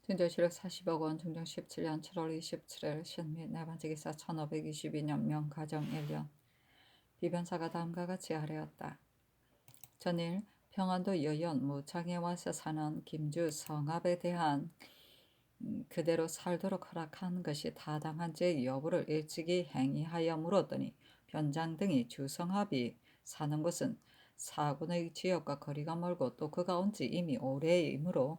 증조실록 40억 원, 중종 17년 7월 27일 신미 네 번째 기사 1522년 명가정 1년 비변사가 다음과 같이 아뢰었다. 전일 평안도 여연 무창에 와서 사는 김주 성합에 대한 그대로 살도록 허락한 것이 타당한지 여부를 일찍이 행의하여 물었더니 변장 등이 주성합이 사는 곳은 사군의 지역과 거리가 멀고 또 그가 온 지 이미 오래이므로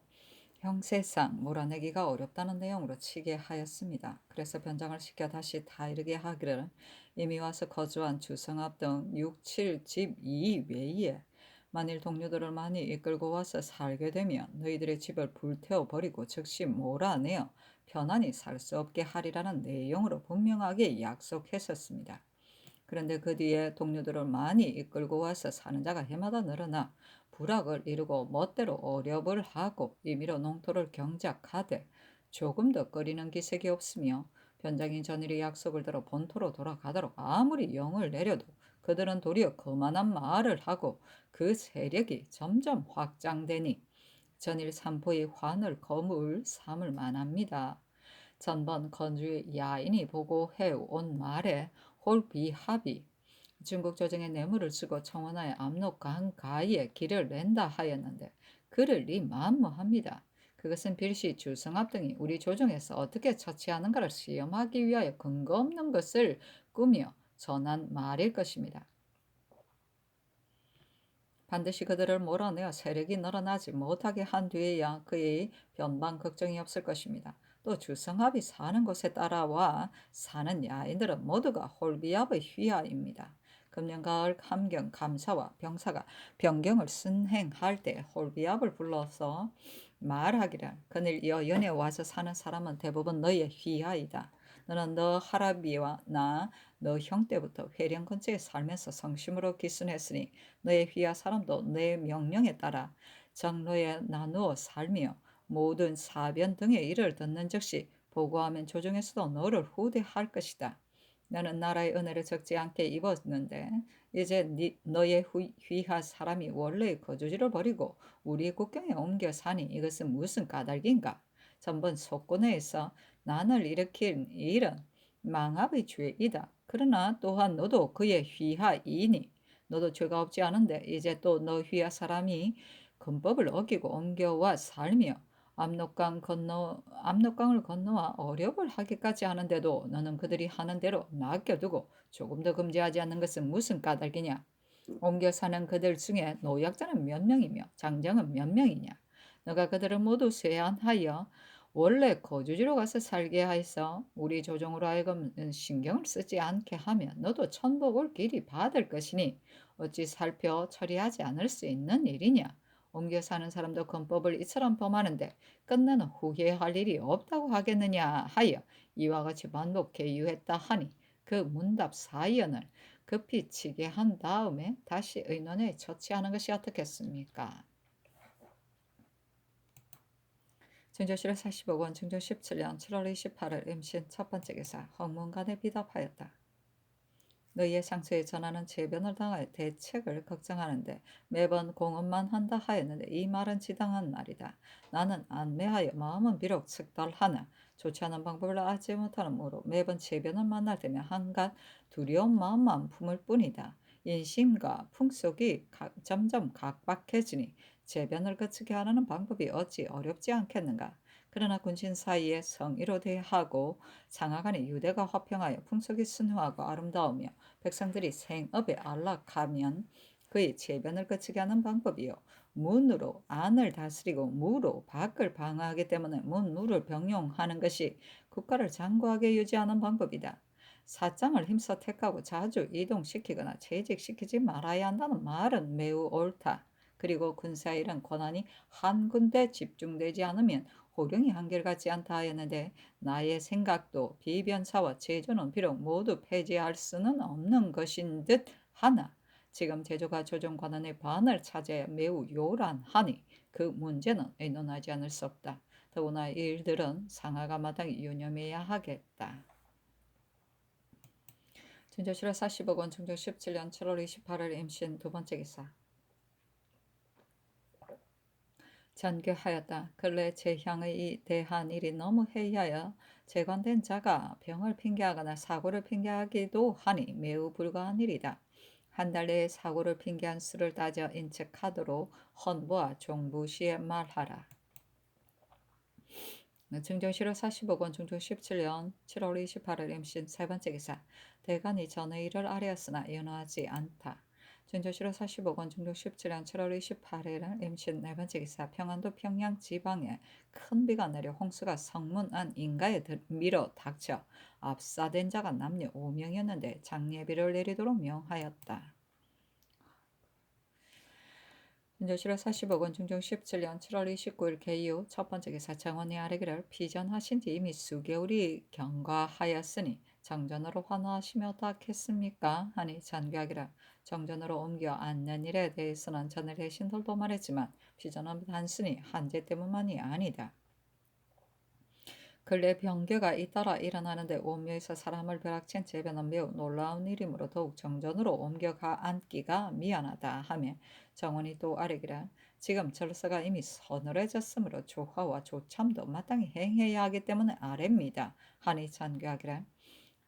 형세상 몰아내기가 어렵다는 내용으로 치게 하였습니다. 그래서 변장을 시켜 다시 다이르게 하기를 이미 와서 거주한 주성합 등 6, 7집 이외에 만일 동료들을 많이 이끌고 와서 살게 되면 너희들의 집을 불태워 버리고 즉시 몰아내어 편안히 살 수 없게 하리라는 내용으로 분명하게 약속했었습니다. 그런데 그 뒤에 동료들을 많이 이끌고 와서 사는 자가 해마다 늘어나 부락을 이루고 멋대로 어렵을 하고 임의로 농토를 경작하되 조금 더 꺼리는 기색이 없으며 변장이 전일의 약속을 들어 본토로 돌아가도록 아무리 영을 내려도 그들은 도리어 거만한 말을 하고 그 세력이 점점 확장되니 전일 삼포의 환을 거물 삼을 만합니다. 전번 건주의 야인이 보고 해온 말에 홀비합이 중국 조정에 뇌물을 쓰고 청원하에 압록 강가에 길을 낸다 하였는데 그를 이 만무합니다. 그것은 빌시 주성합 등이 우리 조정에서 어떻게 처치하는가를 시험하기 위하여 근거 없는 것을 꾸며 전한 말일 것입니다. 반드시 그들을 몰아내어 세력이 늘어나지 못하게 한 뒤에야 그의 변방 걱정이 없을 것입니다. 또 주성합이 사는 곳에 따라와 사는 야인들은 모두가 홀비압의 휘하입니다. 금년 가을 함경 감사와 병사가 변경을 순행할 때 홀비압을 불러서 말하기를 그늘 여 연에 와서 사는 사람은 대부분 너의 휘하이다. 너는 너 할아비와 나 너 형 때부터 회령 근처에 살면서 성심으로 기순했으니 너의 휘하 사람도 내 명령에 따라 장로에 나누어 살며 모든 사변 등의 일을 듣는 즉시 보고하면 조정에서도 너를 후대할 것이다. 너는 나라의 은혜를 적지 않게 입었는데 이제 너의 휘하 사람이 원래의 거주지를 버리고 우리 국경에 옮겨 사니 이것은 무슨 까닭인가? 전번 속고내에서 난을 일으킨 일은 망압의 죄이다. 그러나 또한 너도 그의 휘하이니 너도 죄가 없지 않은데 이제 또 너 휘하 사람이 금법을 어기고 옮겨와 살며 압록강을 건너와 어렵을 하기까지 하는데도 너는 그들이 하는 대로 낚여두고 조금 더 금지하지 않는 것은 무슨 까닭이냐? 옮겨 사는 그들 중에 노약자는 몇 명이며 장정은 몇 명이냐? 너가 그들을 모두 쇠안하여 원래 거주지로 가서 살게 하여서 우리 조정으로 하여금 신경을 쓰지 않게 하면 너도 천복을 길이 받을 것이니 어찌 살펴 처리하지 않을 수 있는 일이냐? 옮겨 사는 사람도 건법을 이처럼 범하는데 끝나는 후회할 일이 없다고 하겠느냐 하여 이와 같이 반복해 유했다 하니 그 문답 사연을 급히 치게 한 다음에 다시 의논에 처치하는 것이 어떻겠습니까? 증조실을 40억 원, 증조 17년 7월 28일 임신 첫 번째 기사 황문간에 비답하였다. 너희의 상처에 전하는 재변을 당하여 대책을 걱정하는데 매번 공언만 한다 하였는데 이 말은 지당한 말이다. 나는 안매하여 마음은 비록 측달하나 좋지 않은 방법을 알지 못하므로 매번 재변을 만날 때면 한갓 두려운 마음만 품을 뿐이다. 인심과 풍속이 점점 각박해지니 재변을 거치게 하는 방법이 어찌 어렵지 않겠는가. 그러나 군신 사이에 성의로 대하고 상하간의 유대가 화평하여 풍속이 순화하고 아름다우며 백성들이 생업에 안락하면 그의 재변을 거치게 하는 방법이요. 문으로 안을 다스리고 무로 밖을 방어하기 때문에 문무를 병용하는 것이 국가를 장구하게 유지하는 방법이다. 사장을 힘써 택하고 자주 이동시키거나 채직시키지 말아야 한다는 말은 매우 옳다. 그리고 군사일은 권한이 한 군데 집중되지 않으면 호령이 한결같지 않다 하였는데 나의 생각도 비변사와 제조는 비록 모두 폐지할 수는 없는 것인 듯 하나 지금 제조가 조정 권한의 반을 차지해 매우 요란하니 그 문제는 의논하지 않을 수 없다. 더구나 이 일들은 상하가 마땅히 유념해야 하겠다. 증조실화 40억 원, 증조 17년 7월 28일 임신 두 번째 기사 전교하였다. 근래 재향에 대한 일이 너무 해이하여 재관된 자가 병을 핑계하거나 사고를 핑계하기도 하니 매우 불가한 일이다. 한 달 내에 사고를 핑계한 수를 따져 인책하도록 헌부와 종부시에 말하라. 증정실호 40억 원, 중종 17년 7월 28일 임신 세 번째 기사. 대간이 전의 일을 아뢰었으나 연호하지 않다. 증정실호 40억 원, 중종 17년 7월 28일 임신 네 번째 기사. 평안도 평양 지방에 큰 비가 내려 홍수가 성문 안 인가에 밀어 닥쳐 압사된 자가 남녀 5명이었는데 장례비를 내리도록 명하였다. 인조실호 40억 원, 중종 17년 7월 29일 개이후 첫 번째 기사. 정원이 아뢰기를 피전하신 지 이미 수개월이 경과하였으니 정전으로 환호하시며 어떻겠습니까? 하니 전교하기를 정전으로 옮겨 앉는 일에 대해서는 전에 대신들도 말했지만 피전은 단순히 한제 때문만이 아니다. 근래 병교가 잇따라 일어나는데 옴묘에서 사람을 벼락친 재변은 매우 놀라운 일이므로 더욱 정전으로 옮겨가 앉기가 미안하다 하며 정원이 또 아뢰기를 지금 절서가 이미 서늘해졌으므로 조화와 조참도 마땅히 행해야 하기 때문에 아뢰입니다 하니 전교하기를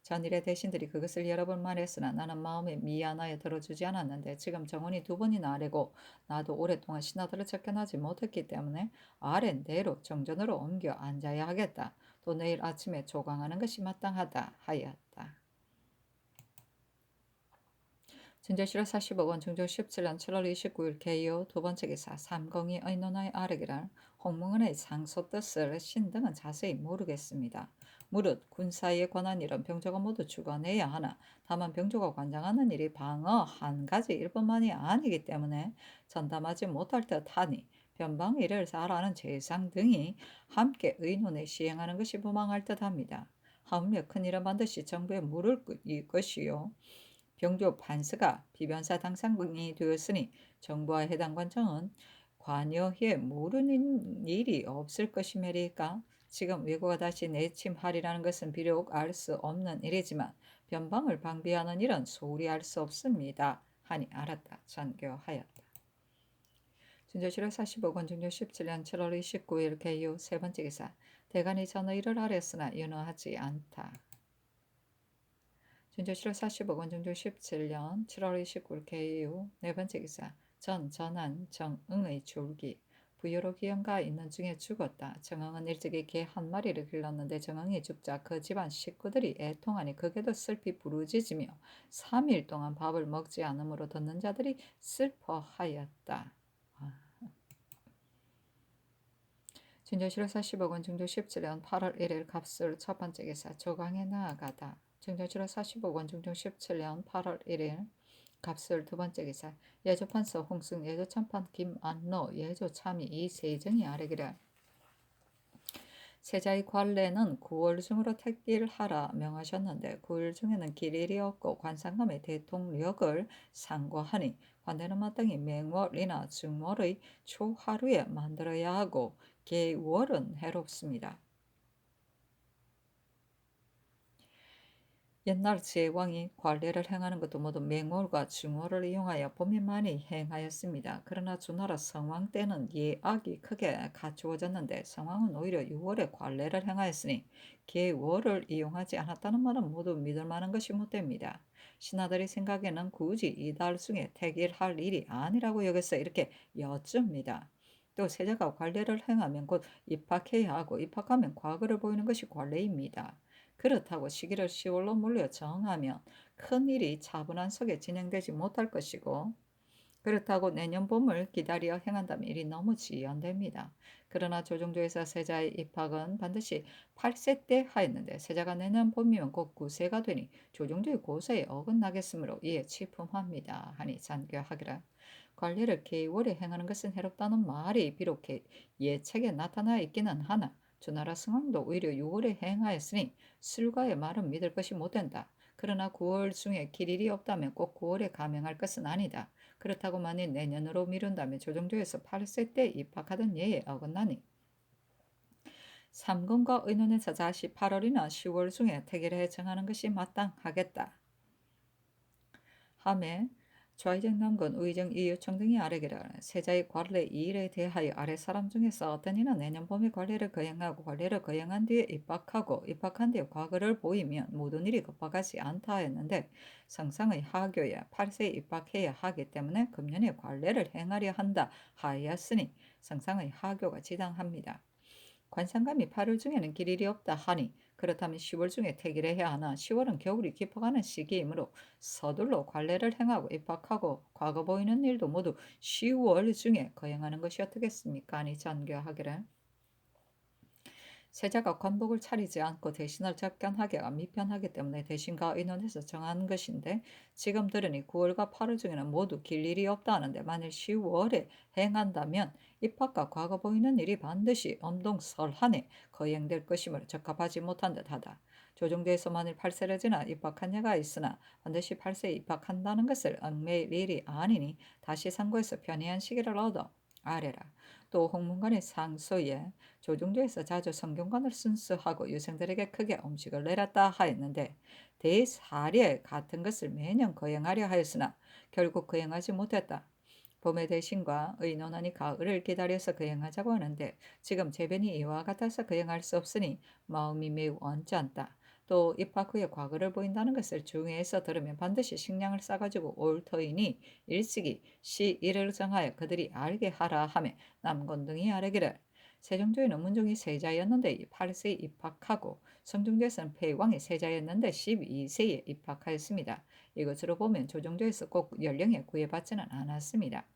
전일의 대신들이 그것을 여러 번 말했으나 나는 마음에 미안하여 들어주지 않았는데 지금 정원이 두 번이나 아뢰고 나도 오랫동안 신하들을 접견하지 못했기 때문에 아랜 대로 정전으로 옮겨 앉아야 하겠다. 또 내일 아침에 조강하는 것이 마땅하다 하였다. 진저실호 40억 원, 중조 17년 7월 29일 개요 두 번째 기사. 삼공이 의논하여 아뢰기를 홍문은의 상소 뜻을 신등은 자세히 모르겠습니다. 무릇 군사에 관한 일은 병조가 모두 주관해야 하나 다만 병조가 관장하는 일이 방어 한 가지 일뿐만이 아니기 때문에 전담하지 못할 듯하니 변방 일을 잘 아는 재상 등이 함께 의논에 시행하는 것이 무망할 듯합니다. 하물며 큰일은 반드시 정부에 물을 것이요. 병조 판서가 비변사 당상이 되었으니 정부와 해당 관청은 관여해 모르는 일이 없을 것이매리까. 지금 왜구가 다시 내침하리라는 것은 비록 알 수 없는 일이지만 변방을 방비하는 일은 소홀히 알 수 없습니다 하니 알았다. 전교하였다. 준조실호 40억 원, 중조 17년 7월 29일 개요 세 번째 기사. 대간이 전의를 아뢰었으나 연호하지 않다. 준조실호 40억 원, 중조 17년 7월 29일 개요 네 번째 기사. 전한 정응의 졸기. 부여로 기형가 있는 중에 죽었다. 정응은 일찍이 개 한 마리를 길렀는데 정응이 죽자 그 집안 식구들이 애통하니 극에도 슬피 부르짖으며 3일 동안 밥을 먹지 않으므로 듣는 자들이 슬퍼하였다. 준조실호 40억 원, 중조 17년 8월 1일 갑술 첫 번째 기사. 조강에 나아가다. 증정실호 40억 원, 중종 17년 8월 1일 갑술 두 번째 기사. 예조판서 홍승, 예조참판 김안로, 예조참의 이세정이 아뢰기를 세자의 관례는 9월 중으로 택일하라 명하셨는데 9일 중에는 길일이 없고 관상감의 대통령을 상고하니 관대는 마땅히 맹월이나 중월의 초하루에 만들어야 하고 계월은 해롭습니다. 옛날 제왕이 관례를 행하는 것도 모두 맹월과 중월을 이용하여 봄에 많이 행하였습니다. 그러나 주나라 성왕 때는 예악이 크게 갖추어졌는데 성왕은 오히려 6월에 관례를 행하였으니 계월을 이용하지 않았다는 말은 모두 믿을 만한 것이 못됩니다. 신하들이 생각에는 굳이 이달 중에 택일할 일이 아니라고 여겨서 이렇게 여쭙니다. 또 세자가 관례를 행하면 곧 입학해야 하고 입학하면 과거를 보이는 것이 관례입니다. 그렇다고 시기를 10월로 물려 정하면 큰일이 차분한 속에 진행되지 못할 것이고 그렇다고 내년 봄을 기다려 행한다면 일이 너무 지연됩니다. 그러나 조정조에서 세자의 입학은 반드시 8세 때 하였는데 세자가 내년 봄이면 곧 9세가 되니 조정조의 고사에 어긋나겠으므로 이에 취품합니다. 하니 잔교하기를 관리를 계월에 행하는 것은 해롭다는 말이 비록 예책에 나타나 있기는 하나 주나라 승왕도 오히려 6월에 행하였으니 술가의 말은 믿을 것이 못된다. 그러나 9월 중에 길일이 없다면 꼭 9월에 감행할 것은 아니다. 그렇다고 만일 내년으로 미룬다면 조정조에서 8세 때 입학하던 예에 어긋나니 삼검과 의논해서 다시 8월이나 10월 중에 택일해 정하는 것이 마땅하겠다. 하매 좌의정 남군 의정 이유청 등이 아래기를 세자의 관례 이 일에 대하여 아래 사람 중에서 어떤 이는 내년 봄에 관례를 거행하고 관례를 거행한 뒤에 입학하고 입학한 뒤에 과거를 보이면 모든 일이 급박하지 않다 했는데 성상의 하교에 8세에 입학해야 하기 때문에 금년에 관례를 행하려 한다 하였으니 성상의 하교가 지당합니다. 관상감이 8월 중에는 길일이 없다 하니 그렇다면 10월 중에 퇴기를 해야 하나 10월은 겨울이 깊어가는 시기이므로 서둘러 관례를 행하고 입학하고 과거 보이는 일도 모두 10월 중에 거행하는 것이 어떻겠습니까? 아니 전교하기를. 세자가 관복을 차리지 않고 대신을 접견하기가 미편하기 때문에 대신과 의논해서 정한 것인데 지금 들으니 9월과 8월 중에는 모두 길 일이 없다 하는데 만일 10월에 행한다면 입학과 과거 보이는 일이 반드시 엄동설한에 거행될 것이므로 적합하지 못한 듯하다. 조정대에서 만일 8세를 지나 입학한 자가 있으나 반드시 8세에 입학한다는 것을 얽매일 일이 아니니 다시 상고에서 편의한 시기를 얻어 아래라. 또 홍문관의 상소에 조중조에서 자주 성균관을 순수하고 유생들에게 크게 음식을 내렸다 하였는데 대사례 같은 것을 매년 거행하려 하였으나 결국 거행하지 못했다. 봄의 대신과 의논하니 가을을 기다려서 거행하자고 하는데 지금 재변이 이와 같아서 거행할 수 없으니 마음이 매우 언짢다. 또 입학 후에 과거를 보인다는 것을 중에서 들으면 반드시 식량을 싸가지고 올 터이니 일찍이 시일을 정하여 그들이 알게 하라 하며 남건 등이 아뢰기를 세종조에는 문종이 세자였는데 8세에 입학하고 성종조에서는 폐왕이 세자였는데 12세에 입학하였습니다. 이것으로 보면 조정조에서 꼭 연령에 구애받지는 않았습니다.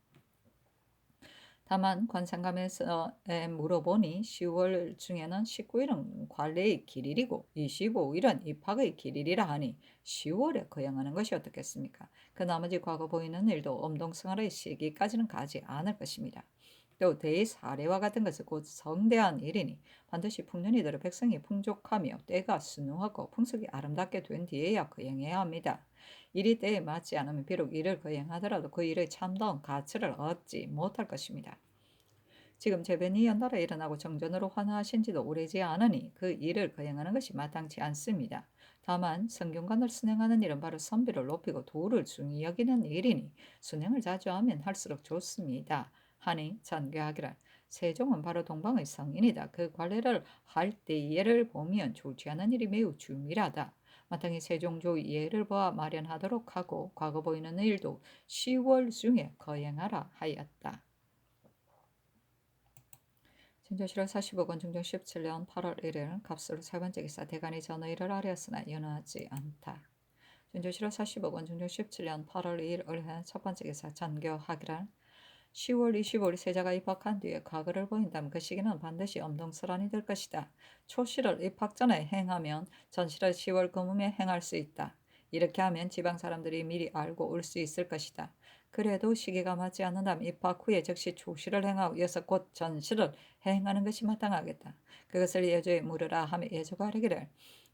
다만 관상감에서 물어보니 10월 중에는 19일은 관례의 길일이고 25일은 입학의 길일이라 하니 10월에 거행하는 것이 어떻겠습니까? 그 나머지 과거 보이는 일도 엄동성하의 시기까지는 가지 않을 것입니다. 또 대사례와 같은 것은 곧 성대한 일이니 반드시 풍년이 들어 백성이 풍족하며 때가 순후하고 풍속이 아름답게 된 뒤에야 거행해야 합니다. 일이 때에 맞지 않으면 비록 일을 거행하더라도 그 일의 참다운 가치를 얻지 못할 것입니다. 지금 재변이 연달아 일어나고 정전으로 환화하신 지도 오래지 않으니 그 일을 거행하는 것이 마땅치 않습니다. 다만 성균관을 순행하는 일은 바로 선비를 높이고 도를 중히 여기는 일이니 순행을 자주 하면 할수록 좋습니다. 하니 전교하기를 세종은 바로 동방의 성인이다. 그 관례를 할 때예를 보면 좋지 않은 일이 매우 주밀하다. 마땅히 세종조 예를 보아 마련하도록 하고 과거 보이는 일도 10월 중에 거행하라 하였다. 진조실월 45권 중종 17년 8월 1일 갑수로 세 번째 기사 대간이 전의를 아뢰었으나 연호하지 않다. 진조실월 45권 중종 17년 8월 2일 을해 첫 번째 기사 전교하기란 10월 25일 세자가 입학한 뒤에 과거를 보인다면 그 시기는 반드시 엄동설한이 될 것이다. 초실을 입학 전에 행하면 전실을 10월 금음에 행할 수 있다. 이렇게 하면 지방 사람들이 미리 알고 올 수 있을 것이다. 그래도 시기가 맞지 않는다면 입학 후에 즉시 초실을 행하고 이어서 곧 전실을 행하는 것이 마땅하겠다. 그것을 예조에 물으라 하며 예조가 아뢰기를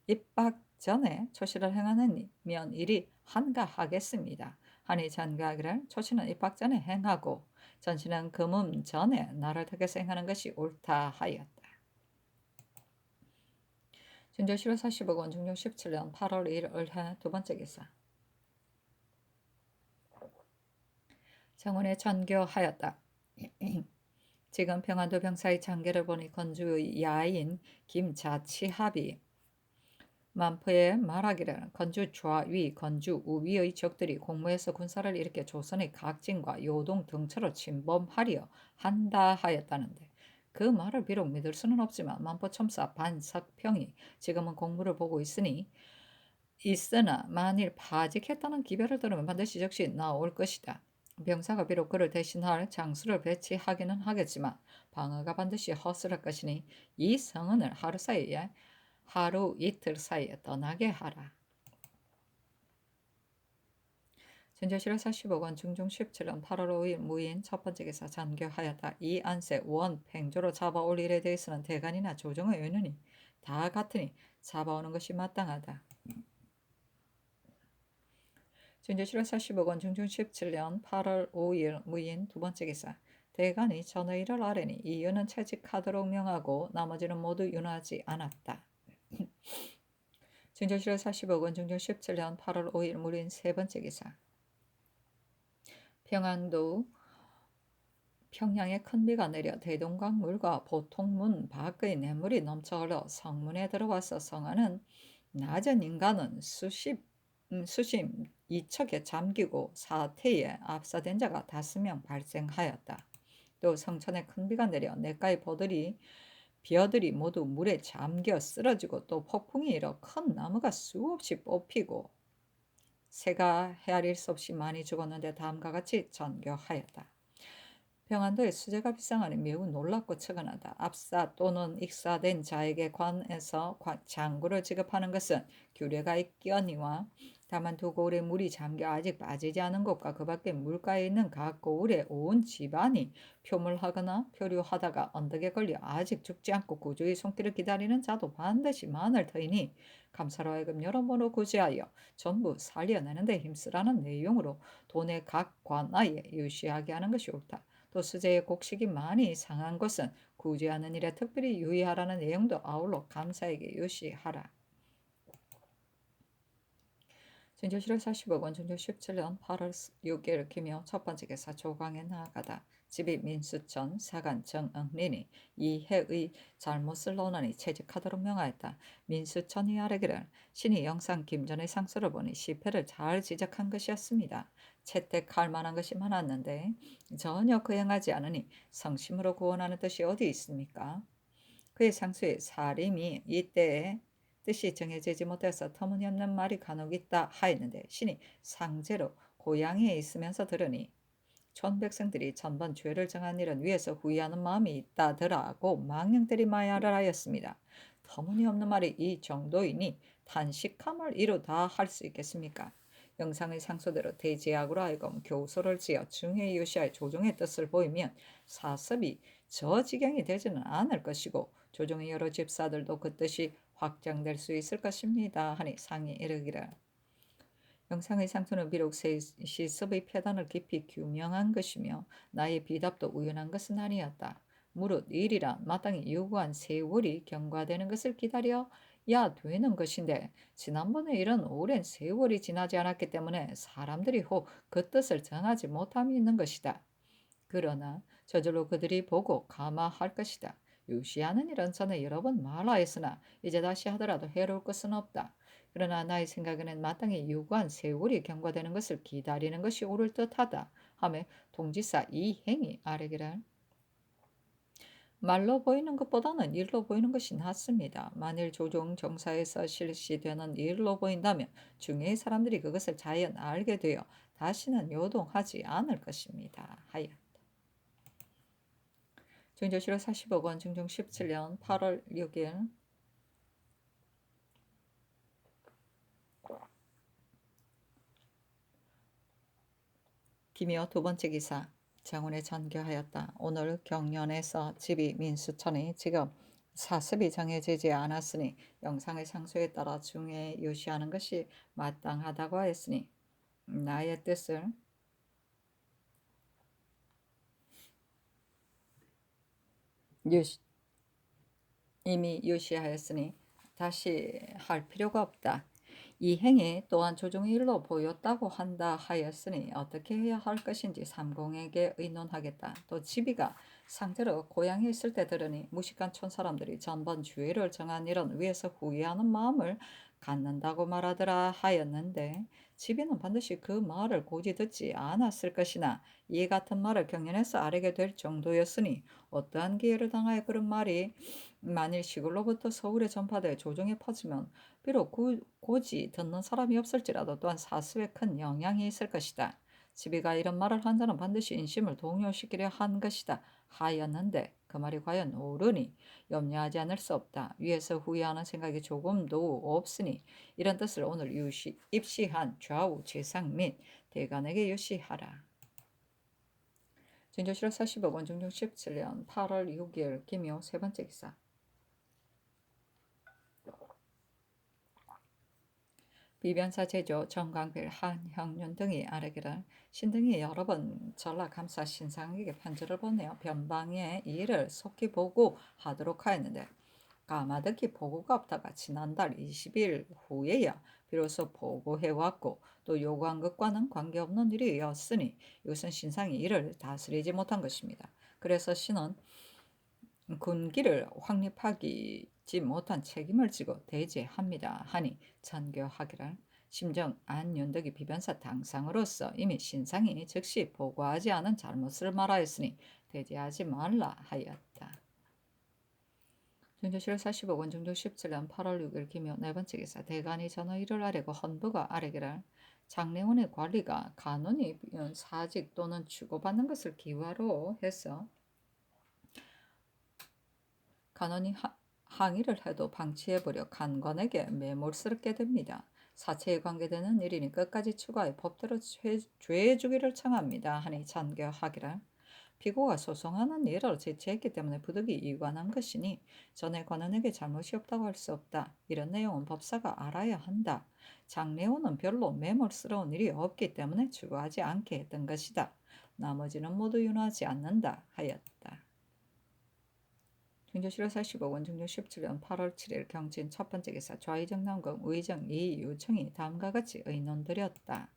입학 전에 초실을 행하는 면 일이 한가하겠습니다. 하니 전가하기를 초실은 입학 전에 행하고 전신은 금음 전에 나를 택해서 행하는 것이 옳다 하였다. 준조실호 45권 중종 17년 8월 2일 을해 두 번째 기사 정원에 전교하였다. 지금 평안도 병사의 장계를 보니 건주의 야인 김자치합이 만포에 말하기를 건주 좌위, 건주 우위의 적들이 공모해서 군사를 일으켜 조선의 각진과 요동 등처로 침범하려 한다 하였다는데 그 말을 비록 믿을 수는 없지만 만포첨사 반석평이 지금은 공무를 보고 있으나 만일 파직했다는 기별을 들으면 반드시 즉시 나올 것이다. 병사가 비록 그를 대신할 장수를 배치하기는 하겠지만 방어가 반드시 허술할 것이니 이 성은을 하루 이틀 사이에 떠나게 하라. 진조실월 45권 중종 17년 8월 5일 무인 첫 번째 기사 전교하였다. 이 안세 원 팽조로 잡아올 일에 대해서는 대간이나 조정의 의논이 다 같으니 잡아오는 것이 마땅하다. 진조실월 45권 중종 17년 8월 5일 무인 두 번째 기사 대간이 전의를 아뢰니 이유는 채직하도록 명하고 나머지는 모두 윤하지 않았다. 진조실월 45권 중종 17년 8월 5일 무인 세 번째 기사 평안도 평양에 큰 비가 내려 대동강 물과 보통문 밖의 냇물이 넘쳐 흘러 성문에 들어와서 성안은 낮은 인간은 수심 2척에 잠기고 사태에 압사된 자가 5명 발생하였다. 또 성천에 큰 비가 내려 냇가의 비어들이 모두 물에 잠겨 쓰러지고 또 폭풍이 일어 큰 나무가 수없이 뽑히고 새가 헤아릴 수 없이 많이 죽었는데 다음과 같이 전교하였다. 평안도의 수재가 비상하니 매우 놀랍고 측은하다. 압사 또는 익사된 자에게 관에서 장구를 지급하는 것은 규례가 있거니와 다만 두 고을에 물이 잠겨 아직 빠지지 않은 곳과 그 밖에 물가에 있는 각 고을에 온 집안이 표물하거나 표류하다가 언덕에 걸려 아직 죽지 않고 구주의 손길을 기다리는 자도 반드시 많을 터이니 감사로 하여금 여러모로 구제하여 전부 살려내는 데 힘쓰라는 내용으로 돈의 각 관아에 유시하게 하는 것이 옳다. 또 수재의 곡식이 많이 상한 것은 구제하는 일에 특별히 유의하라는 내용도 아울러 감사에게 유시하라. 진조 7월 40억 진조 17년 8월 6일 김효 첫 번째 기사 조광에 나아가다. 집이 민수천 사간 정응린이 이해의 잘못을 논하니 채직하도록 명하였다. 민수천이 아뢰기를 신이 영상 김전의 상소를 보니 시패를 잘 지적한 것이었습니다. 채택할 만한 것이 많았는데 전혀 거행하지 않으니 성심으로 구원하는 뜻이 어디 있습니까? 그의 상수의 사림이 이때에 뜻이 정해지지 못해서 터무니없는 말이 간혹 있다 하였는데 신이 상제로 고향에 있으면서 들으니 촌 백성들이 전번 죄를 정한 일은 위에서 후회하는 마음이 있다더라고 망령들이 마야를 하였습니다. 터무니없는 말이 이 정도이니 탄식함을 이루 다 할 수 있겠습니까? 영상의 상소대로 대제약으로 하여금 교소를 지어 중해 유시할 조정의 뜻을 보이면 사습이 저 지경이 되지는 않을 것이고 조정의 여러 집사들도 그 뜻이 확장될 수 있을 것입니다. 하니 상이 이르기를 영상의 상소는 비록 시습의 폐단을 깊이 규명한 것이며 나의 비답도 우연한 것은 아니었다. 무릇 일이란 마땅히 요구한 세월이 경과되는 것을 기다려야 되는 것인데 지난번에 이런 오랜 세월이 지나지 않았기 때문에 사람들이 혹 그 뜻을 정하지 못함이 있는 것이다. 그러나 저절로 그들이 보고 감화할 것이다. 유시하는 일은 전에 여러 번 말하였으나 이제 다시 하더라도 해로울 것은 없다. 그러나 나의 생각에는 마땅히 요구한 세월이 경과되는 것을 기다리는 것이 옳을 듯하다. 하며 동지사 이행이 아뢰기를 말로 보이는 것보다는 일로 보이는 것이 낫습니다. 만일 조정 정사에서 실시되는 일로 보인다면 중의 사람들이 그것을 자연 알게 되어 다시는 요동하지 않을 것입니다. 하여 증조실로 40억 원, 증종 17년 8월 6일 김효 두 번째 기사 장훈에 전교하였다. 오늘 경연에서 집이 민수천이 지금 사습이 정해지지 않았으니 영상의 상소에 따라 중에 유시하는 것이 마땅하다고 하였으니 나의 뜻을 이미 유시하였으니 다시 할 필요가 없다. 이 행위 또한 조정의 일로 보였다고 한다 하였으니 어떻게 해야 할 것인지 삼공에게 의논하겠다. 또 지비가 상대로 고향에 있을 때 들으니 무식한 촌사람들이 전번 주의를 정한 일은 위에서 후회하는 마음을 갖는다고 말하더라 하였는데 지비는 반드시 그 말을 고지 듣지 않았을 것이나 이 같은 말을 경연해서 아뢰게 될 정도였으니 어떠한 기회를 당하여 그런 말이 만일 시골로부터 서울에 전파되어 조정에 퍼지면 비록 고지 듣는 사람이 없을지라도 또한 사수에 큰 영향이 있을 것이다. 지비가 이런 말을 한 자는 반드시 인심을 동요시키려 한 것이다 하였는데 그 말이 과연 옳으니 염려하지 않을 수 없다. 위에서 후회하는 생각이 조금도 없으니 이런 뜻을 오늘 입시한 좌우 재상 및 대간에게 유시하라. 진조실록 40억 원 중종 17년 8월 6일 김효 세 번째 기사 비변사 제조 정광필 한형륜 등이 아뢰기를 신등이 여러 번 전라감사 신상에게 편지를 보내어 변방의 일을 속히 보고 하도록 하였는데 까마득히 보고가 없다가 지난달 20일 후에야 비로소 보고해왔고 또 요구한 것과는 관계없는 일이었으니 이것은 신상이 이를 다스리지 못한 것입니다. 그래서 신은 군기를 확립하지 못한 책임을 지고 대제합니다. 하니 전교하기를 심정 안윤덕이 비변사 당상으로서 이미 신상이 즉시 보고하지 않은 잘못을 말하였으니 대제하지 말라 하였다. 중조 7월 45권 중조 17년 8월 6일 기묘 네 번째 기사 대간이 전의를 아래고 헌부가 아래기를 장례원의 관리가 간원이 사직 또는 주고받는 것을 기화로 해서 간원이 항의를 해도 방치해버려 간관에게 매몰스럽게 됩니다. 사체에 관계되는 일이니 끝까지 추가해 법대로 죄주기를 청합니다. 하니 전교하기를 피고가 소송하는 일을 제치했기 때문에 부득이 이관한 것이니 전에 관원에게 잘못이 없다고 할 수 없다. 이런 내용은 법사가 알아야 한다. 장례원은 별로 매몰스러운 일이 없기 때문에 추구하지 않게 했던 것이다. 나머지는 모두 윤하지 않는다 하였다. 중조 7월 45권 중조 17년 8월 7일 경진 첫 번째 기사 좌의정 남금 의정 이의 요청이 다음과 같이 의논드렸다.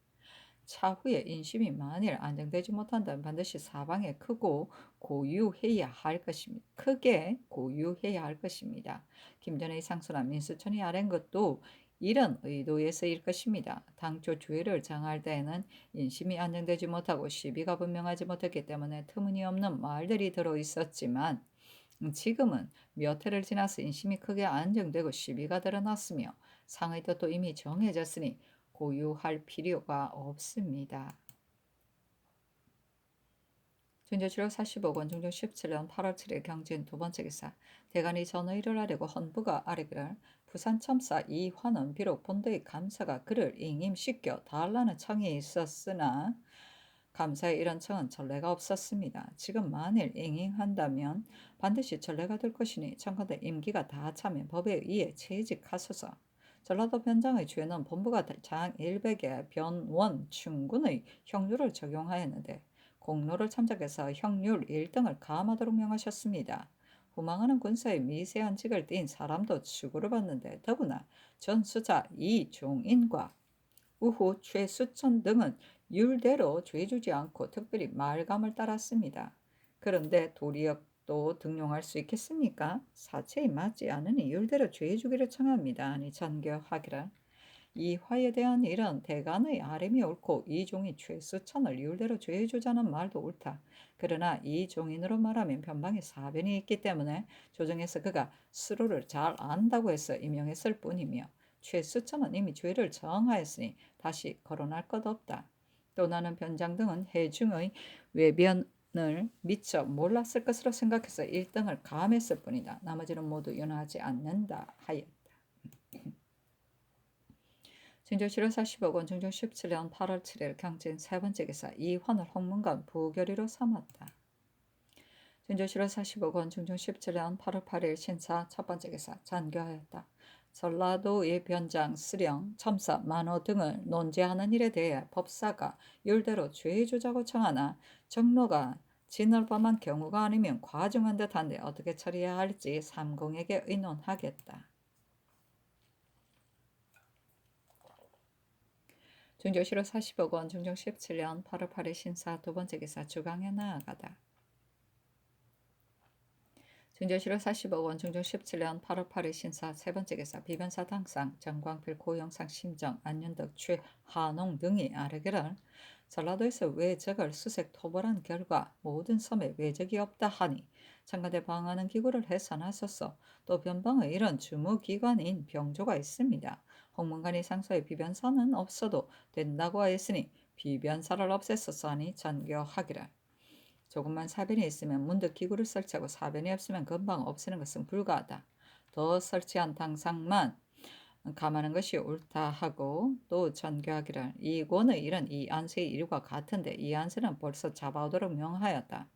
차후에 인심이 만일 안정되지 못한다면 반드시 사방에 크게 고유해야 할 것입니다. 김전의 상소나 민수천이 아랜 것도 이런 의도에서일 것입니다. 당초 주의를 정할 때에는 인심이 안정되지 못하고 시비가 분명하지 못했기 때문에 터무니없는 말들이 들어있었지만 지금은 몇 해를 지나서 인심이 크게 안정되고 시비가 드러났으며 상의 뜻도 이미 정해졌으니 고유할 필요가 없습니다. 중조 7월 45권 중조 17년 8월 7일 경진 두 번째 기사 대간이 전의를 하려고 헌부가 아래기를 부산첨사 이화는 비록 본도의 감사가 그를 ing임시켜 달라는 청이 있었으나 감사의 이런 청은 전례가 없었습니다. 지금 만일 ing행한다면 반드시 전례가 될 것이니 청컨대 임기가 다 차면 법에 의해 채직하소서. 전라도 변장의 죄는 본부가 장 100의 변원 충군의 형률을 적용하였는데 공로를 참작해서 형률 1등을 가함하도록 명하셨습니다. 후망하는 군사의 미세한 직을 띈 사람도 추구를 받는데 더구나 전수자 이종인과 우후 최수천 등은 율대로 죄주지 않고 특별히 말감을 따랐습니다. 그런데 도리역도 등용할 수 있겠습니까? 사체에 맞지 않으니 율대로 죄주기를 청합니다. 아니 전교하기를 이 화에 대한 일은 대간의 아림이 옳고 이종이 최수천을 율대로 죄주자는 말도 옳다. 그러나 이종인으로 말하면 변방에 사변이 있기 때문에 조정에서 그가 수로를 잘 안다고 해서 임명했을 뿐이며 최수천은 이미 죄를 정하였으니 다시 거론할 것 없다. 또 나는 변장 등은 해중의 외변을 미처 몰랐을 것으로 생각해서 1등을 감했을 뿐이다. 나머지는 모두 윤하지 않는다 하였다. 중조 7월 45권 중조 17년 8월 7일 경진 세 번째 기사 이환을 홍문관 부결의로 삼았다. 중조 7월 45권 중조 17년 8월 8일 신사 첫 번째 기사 전교하였다. 전라도의 변장, 수령, 첨사, 만호 등을 논제하는 일에 대해 법사가 율대로 죄주자고 청하나 정로가 진얼범한 경우가 아니면 과중한 듯한데 어떻게 처리해야 할지 삼공에게 의논하겠다. 중조 7월 45권 중조 17년 8월 8일 신사 두 번째 기사 주강에 나아가다. 중조 7월 45권 중조 17년 8월 8일 신사 세 번째 기사 비변사 당상 정광필 고영상 심정 안윤덕 최한홍 등이 아뢰기를 전라도에서 외적을 수색 토벌한 결과 모든 섬에 외적이 없다 하니 청와대 방하는 기구를 해산하소서. 또 변방의 이런 주무기관인 병조가 있습니다. 홍문관이 상소에 비변사는 없어도 된다고 하였으니 비변사를 없애소서 하니 전교하기를 조금만 사변이 있으면 문득 기구를 설치하고 사변이 없으면 금방 없애는 것은 불가하다. 더 설치한 당상만 감하는 것이 옳다 하고 또 전교하기를 이권의 일은 이 안세의 일과 같은데 이 안세는 벌써 잡아오도록 명하였다.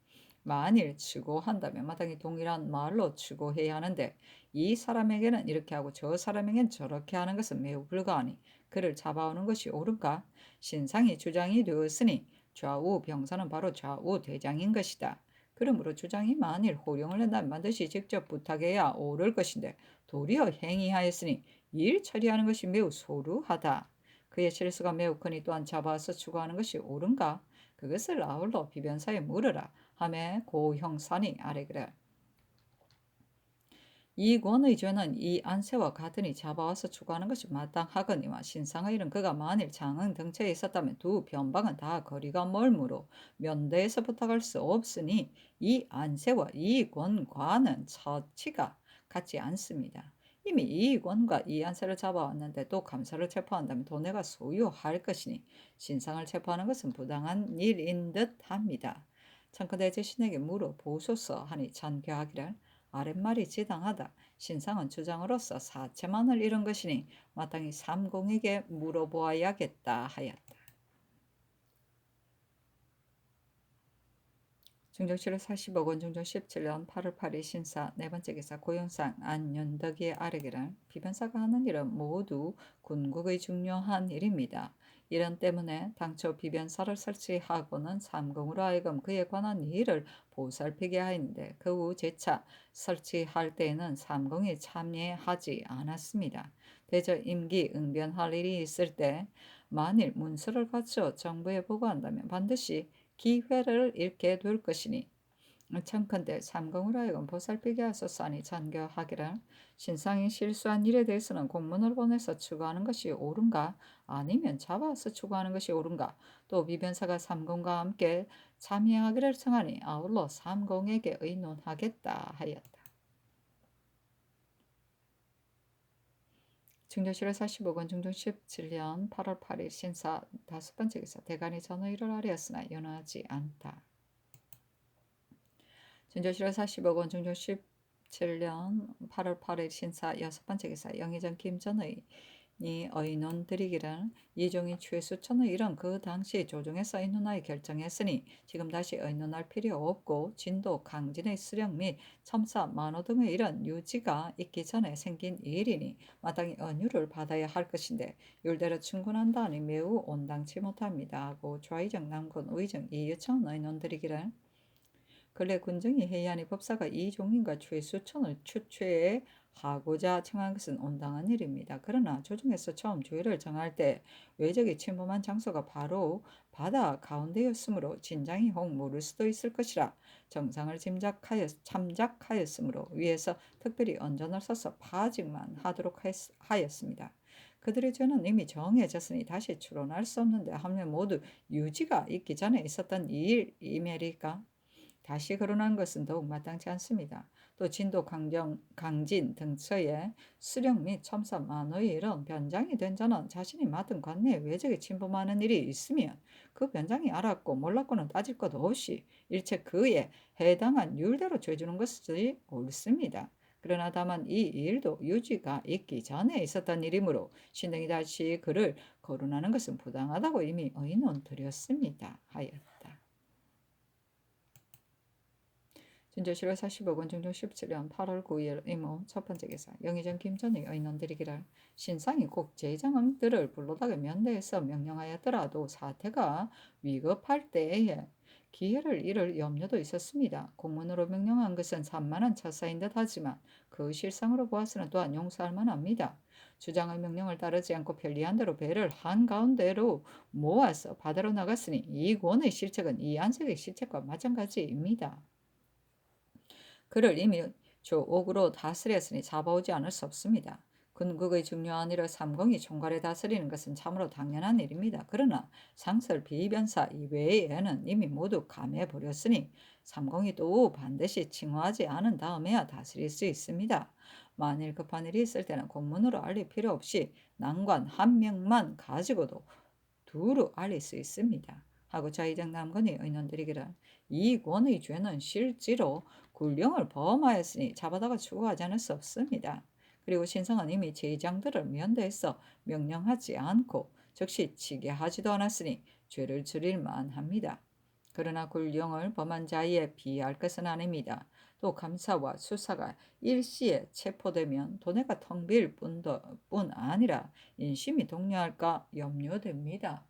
만일 추고한다면 마땅히 동일한 말로 추고해야 하는데 이 사람에게는 이렇게 하고 저 사람에게는 저렇게 하는 것은 매우 불가하니 그를 잡아오는 것이 옳은가? 신상이 주장이 되었으니 좌우 병사는 바로 좌우 대장인 것이다. 그러므로 주장이 만일 호령을 한다면 반드시 직접 부탁해야 옳을 것인데 도리어 행위하였으니 일 처리하는 것이 매우 소루하다. 그의 실수가 매우 크니 또한 잡아서 추구하는 것이 옳은가? 그것을 아울러 비변사에 물으라 하매 고 형사니 아뢰기를 이 권의 죄는 이 안세와 같으니 잡아와서 추구하는 것이 마땅하거니와 신상의 일은 그가 만일 장흥 등처에 있었다면 두 변방은 다 거리가 멀므로 면대에서 부탁할 수 없으니 이 안세와 이 권과는 처치가 같지 않습니다. 이미 이 권과 이 안세를 잡아왔는데 또 감사를 체포한다면 도내가 소유할 것이니 신상을 체포하는 것은 부당한 일인 듯 합니다. 청컨대 제 신에게 물어보소서 하니 잔교하기를 아랫말이 지당하다. 신상은 주장으로서 사체만을 잃은 것이니 마땅히 삼공에게 물어보아야겠다 하였다. 중정실을 40억 중정 17년 8월 8일 신사 네 번째 기사 고영상 안윤덕이의 아뢰기를 비변사가 하는 일은 모두 군국의 중요한 일입니다. 이런 때문에 당초 비변사를 설치하고는 삼공으로 하여금 그에 관한 일을 보살피게 하였는데 그 후 재차 설치할 때에는 삼공이 참여하지 않았습니다. 대저 임기 응변할 일이 있을 때 만일 문서를 갖춰 정부에 보고한다면 반드시 기회를 잃게 될 것이니 청컨대 삼공으로 하여금 보살피게 하소서하니 잔교하기를 신상이 실수한 일에 대해서는 공문을 보내서 추구하는 것이 옳은가 아니면 잡아서 추구하는 것이 옳은가 또 비변사가 삼공과 함께 참여하기를 청하니 아울러 삼공에게 의논하겠다 하였다. 중정실을 45권 중종 17년 8월 8일 신사 다섯 번째 기사 대간이 전의를 아뢰었으나 연하지 않다. 중정실을 45권 중종 17년 8월 8일 신사 여섯 번째 기사 영의정 김전의 의논 드리기를 이종이 최수천의 일은 그 당시 조정에서 의논하여 결정했으니 지금 다시 의논할 필요 없고 진도 강진의 수령 및 첨사 만호 등의 일은 유지가 있기 전에 생긴 일이니 마땅히 은유를 받아야 할 것인데 율대로 충분한다 하니 매우 온당치 못합니다 하고 좌의정 남군 의정 이유천 의논 드리기를 근래 군정이 회의하니 법사가 이종인과 최수천을 추최해 하고자 청한 것은 온당한 일입니다. 그러나 조정에서 처음 조회를 정할 때 외적이 침범한 장소가 바로 바다 가운데였으므로 진장이 혹 모를 수도 있을 것이라 정상을 참작하였으므로 위에서 특별히 언전을 써서 파직만 하도록 하였습니다. 그들의 죄는 이미 정해졌으니 다시 추론할 수 없는데 하면 모두 유지가 있기 전에 있었던 일이메리까 다시 거론한 것은 더욱 마땅치 않습니다. 또 진도 강진 등처의 수령 및 첨사 만호의 일은 변장이 된 자는 자신이 맡은 관내에 외적에 침범하는 일이 있으면 그 변장이 알았고 몰랐고는 따질 것 없이 일체 그에 해당한 율대로 죄주는 것이 옳습니다. 그러나 다만 이 일도 유지가 있기 전에 있었던 일이므로 신등이 다시 그를 거론하는 것은 부당하다고 이미 의논 드렸습니다 하였다. 진조실을 45권 중종 17년 8월 9일 이모 첫 번째 기사 영의정 김전의 의논드리기를 신상이 꼭 제장들을 불러다가 면대에서 명령하였더라도 사태가 위급할 때에 기회를 잃을 염려도 있었습니다. 공문으로 명령한 것은 산만한 처사인 듯 하지만 그 실상으로 보아서는 또한 용서할 만합니다. 주장의 명령을 따르지 않고 편리한 대로 배를 한가운데로 모아서 바다로 나갔으니 이 권의 실책은 이 안색의 실책과 마찬가지입니다. 그를 이미 조옥으로 다스렸으니 잡아오지 않을 수 없습니다. 군국의 중요한 일을 삼공이 총괄해 다스리는 것은 참으로 당연한 일입니다. 그러나 상설 비변사 이외에는 이미 모두 감해버렸으니 삼공이 또 반드시 칭호하지 않은 다음에야 다스릴 수 있습니다. 만일 급한 일이 있을 때는 공문으로 알릴 필요 없이 난관 한 명만 가지고도 두루 알릴 수 있습니다. 하고 자의정 남건이 의논드리기를 이 권의 죄는 실제로 굴령을 범하였으니 잡아다가 추구하지 않을 수 없습니다. 그리고 신성은 이미 제장들을 면대해서 명령하지 않고 즉시 치게 하지도 않았으니 죄를 줄일 만합니다. 그러나 굴령을 범한 자에 비할 것은 아닙니다. 또 감사와 수사가 일시에 체포되면 도내가 텅 빌 뿐 아니라 인심이 동요할까 염려됩니다.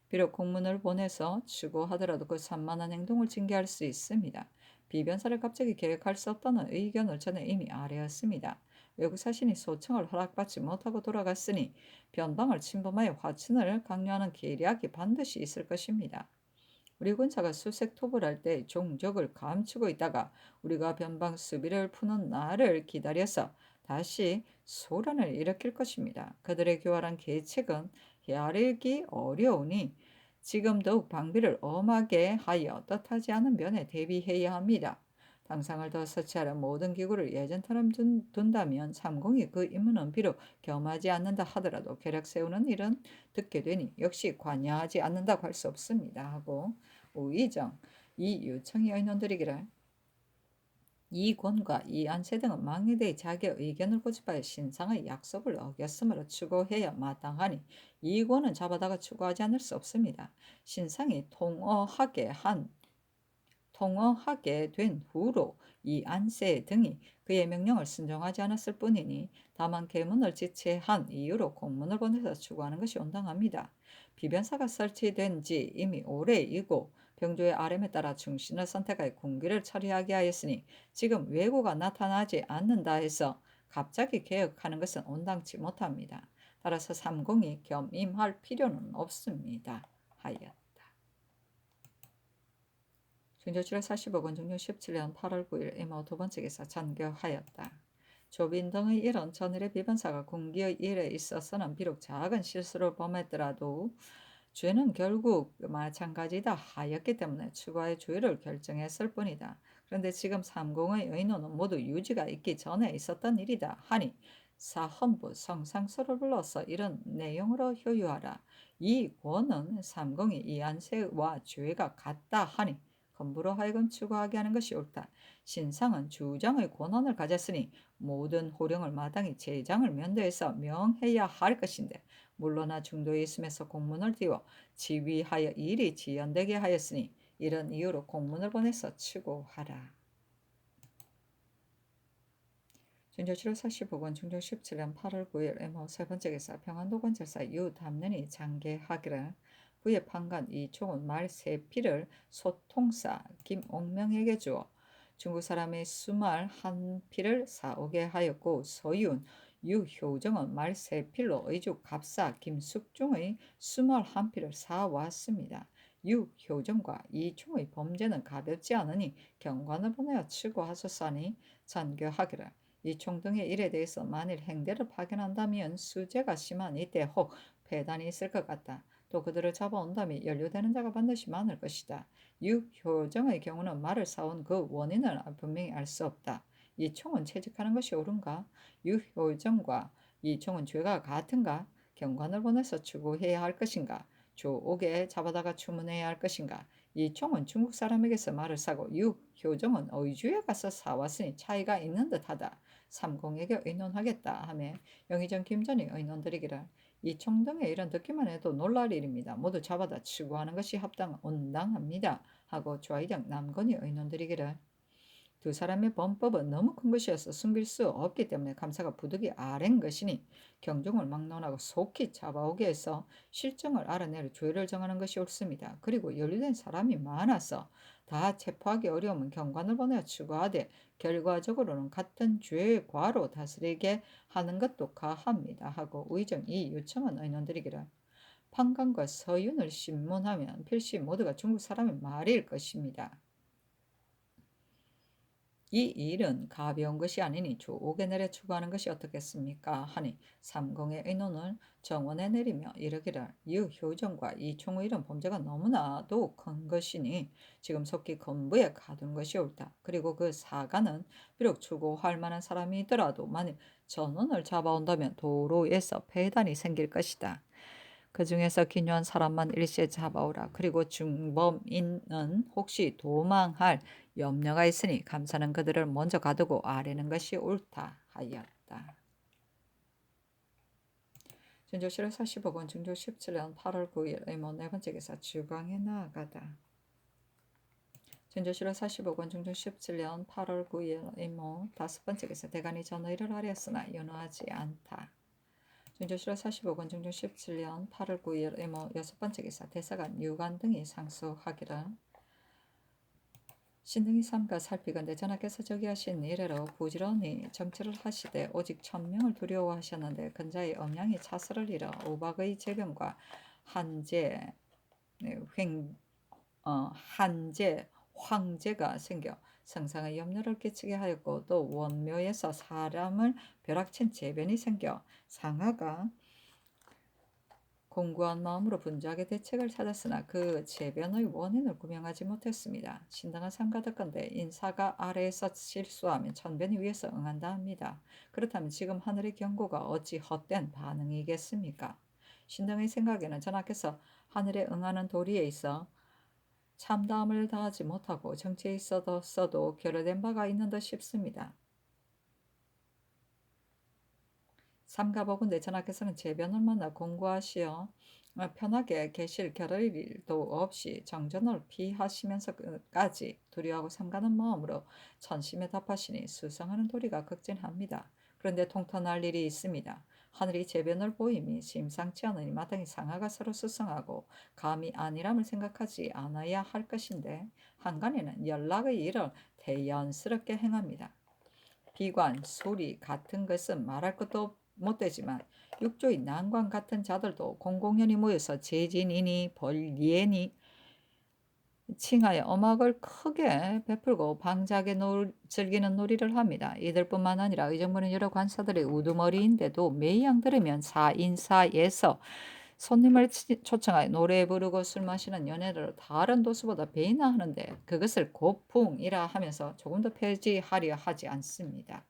비록 공문을 보내서 추구하더라도 그 산만한 행동을 징계할 수 있습니다. 비변사를 갑자기 계획할 수 없다는 의견을 저는 이미 아뢰었습니다. 외국 사신이 소청을 허락받지 못하고 돌아갔으니 변방을 침범하여 화친을 강요하는 계략이 반드시 있을 것입니다. 우리 군사가 수색 투부를 할 때 종적을 감추고 있다가 우리가 변방 수비를 푸는 날을 기다려서 다시 소란을 일으킬 것입니다. 그들의 교활한 계책은 헤아리기 어려우니 지금 더욱 방비를 엄하게 하여 뜻하지 않은 변에 대비해야 합니다. 당상을 더 설치하려 모든 기구를 예전처럼 둔다면 삼공이 그 임무는 비록 겸하지 않는다 하더라도 계략 세우는 일은 듣게 되니 역시 관여하지 않는다고 할 수 없습니다. 하고 우의정, 이유청이 의논드리기를 이권과 이안세 등은 망리대의 자기의 의견을 고집하여 신상의 약속을 어겼으므로 추구해야 마땅하니 이권은 잡아다가 추구하지 않을 수 없습니다. 신상이 통어하게 된 후로 이안세 등이 그의 명령을 순종하지 않았을 뿐이니 다만 계문을 지체한 이유로 공문을 보내서 추구하는 것이 온당합니다. 비변사가 설치된 지 이미 오래이고 병조의 RM에 따라 중신을 선택하여 군기를 처리하게 하였으니 지금 왜고가 나타나지 않는다 해서 갑자기 개혁하는 것은 온당치 못합니다. 따라서 삼공이 겸임할 필요는 없습니다. 하였다. 중조출에 40억원 중요 17년 8월 9일 이모 두 번째 기사 전교하였다. 조빈 등의 이런 전일의 비변사가 군기의 일에 있어서는 비록 작은 실수를 범했더라도 죄는 결국 마찬가지다 하였기 때문에 추가의 주의를 결정했을 뿐이다. 그런데 지금 삼공의 의논은 모두 유지가 있기 전에 있었던 일이다 하니 사헌부 성상서를 불러서 이런 내용으로 효유하라. 이 권은 삼공이 이안세와 죄가 같다 하니 건부로 하여금 추구하게 하는 것이 옳다. 신상은 주장의 권한을 가졌으니 모든 호령을 마땅히 제장을 면도해서 명해야 할 것인데 물러나 중도에 있음에서 공문을 띄워 지휘하여 일이 지연되게 하였으니 이런 이유로 공문을 보내서 추구하라. 중조 7월 45권 중조 17년 8월 9일 M 세 번째 기사 평안도관 절사 유담년이 장계하기를 그의 판관 이총은 말 3피를 소통사 김옥명에게 주어 중국 사람의 수말 1피를 사오게 하였고 소윤 유효정은 말 3필로 의주 갑사 김숙중의 수말 1피를 사왔습니다. 유효정과 이총의 범죄는 가볍지 않으니 경관을 보내어 추구하소서니 전교하기를 이총 등의 일에 대해서 만일 행대를 파견한다면 수재가 심한 이때 혹 폐단이 있을 것 같다. 또 그들을 잡아온다면 연루되는 자가 반드시 많을 것이다. 유효정의 경우는 말을 사온 그 원인을 분명히 알 수 없다. 이총은 채직하는 것이 옳은가? 유효정과 이총은 죄가 같은가? 경관을 보내서 추구해야 할 것인가? 조옥에 잡아다가 추문해야 할 것인가? 이총은 중국 사람에게서 말을 사고 유효정은 의주에 가서 사왔으니 차이가 있는 듯하다. 삼공에게 의논하겠다 하며 영의정 김전이 의논드리기를 이총 등의 일은 듣기만 해도 놀랄 일입니다. 모두 잡아다 추구하는 것이 온당합니다. 하고 좌의정 남건이 의논드리기를 두 사람의 범법은 너무 큰 것이어서 숨길 수 없기 때문에 감사가 부득이 아랜 것이니 경종을 막론하고 속히 잡아오게 해서 실정을 알아내려 죄를 정하는 것이 옳습니다. 그리고 연루된 사람이 많아서 다 체포하기 어려우면 경관을 보내어 추구하되 결과적으로는 같은 죄과로 다스리게 하는 것도 가합니다. 하고 의정 이 요청은 의논드리기를 판관과 서윤을 신문하면 필시 모두가 중국 사람의 말일 것입니다. 이 일은 가벼운 것이 아니니 조옥에 내려 추구하는 것이 어떻겠습니까? 하니 삼공의 의논을 정원에 내리며 이르기를 유효정과 이총의 일은 범죄가 너무나도 큰 것이니 지금 속히 건부에 가둔 것이 옳다. 그리고 그 사가는 비록 추구할 만한 사람이더라도 만일 전원을 잡아온다면 도로에서 폐단이 생길 것이다. 그 중에서 기묘한 사람만 일시에 잡아오라. 그리고 중범인은 혹시 도망할 염려가 있으니 감사는 그들을 먼저 가두고 아뢰는 것이 옳다 하였다. 중조 7월 45권 중조 17년 8월 9일 의모 네 번째 기사 주방에 나아가다. 중조 7월 45권 중조 17년 8월 9일 의모 다섯 번째 기사 대간이 전의를 하렸으나 연호하지 않다. 중조 7월 45권, 중조 17년 8월 9일 의무 6번째 기사, 대사관, 유관 등이 상수하기를. 신등이 삼가 살피건대 전하께서 저기 하신 이래로 부지런히 정치를 하시되 오직 천명을 두려워하셨는데 근자의 음양이 차설을 잃어 우박의 재병과 한제 황제가 생겨 성상의 염려를 끼치게 하였고 또 원묘에서 사람을 벼락친 재변이 생겨 상하가 공고한 마음으로 분주하게 대책을 찾았으나 그 재변의 원인을 구명하지 못했습니다. 신당은 삼가듣건대 인사가 아래에서 실수하면 천변이 위에서 응한다 합니다. 그렇다면 지금 하늘의 경고가 어찌 헛된 반응이겠습니까? 신당의 생각에는 전하께서 하늘에 응하는 도리에 있어 참다함을 다하지 못하고 정치에 있어도 결여된 바가 있는 듯 싶습니다. 삼가보건대 전하께서는 재변을 만나 공고하시어 편하게 계실 겨를 일도 없이 정전을 피하시면서까지 두려워하고 삼가는 마음으로 천심에 답하시니 수성하는 도리가 극진합니다. 그런데 통탄할 일이 있습니다. 하늘이 재변을 보임이 심상치 않으니 마땅히 상하가 서로 수성하고 감히 안일함을 생각하지 않아야 할 것인데 한간에는 연락의 일을 대연스럽게 행합니다. 비관, 소리 같은 것은 말할 것도 못되지만 육조의 난관 같은 자들도 공공연히 모여서 재진이니 벌리에니 칭하여 음악을 크게 베풀고 방자하게 즐기는 놀이를 합니다. 이들뿐만 아니라 의정부는 여러 관사들의 우두머리인데도 매양 들으면 사인사에서 손님을 초청하여 노래 부르고 술 마시는 연애를 다른 도수보다 배나 하는데 그것을 고풍이라 하면서 조금 더 폐지하려 하지 않습니다.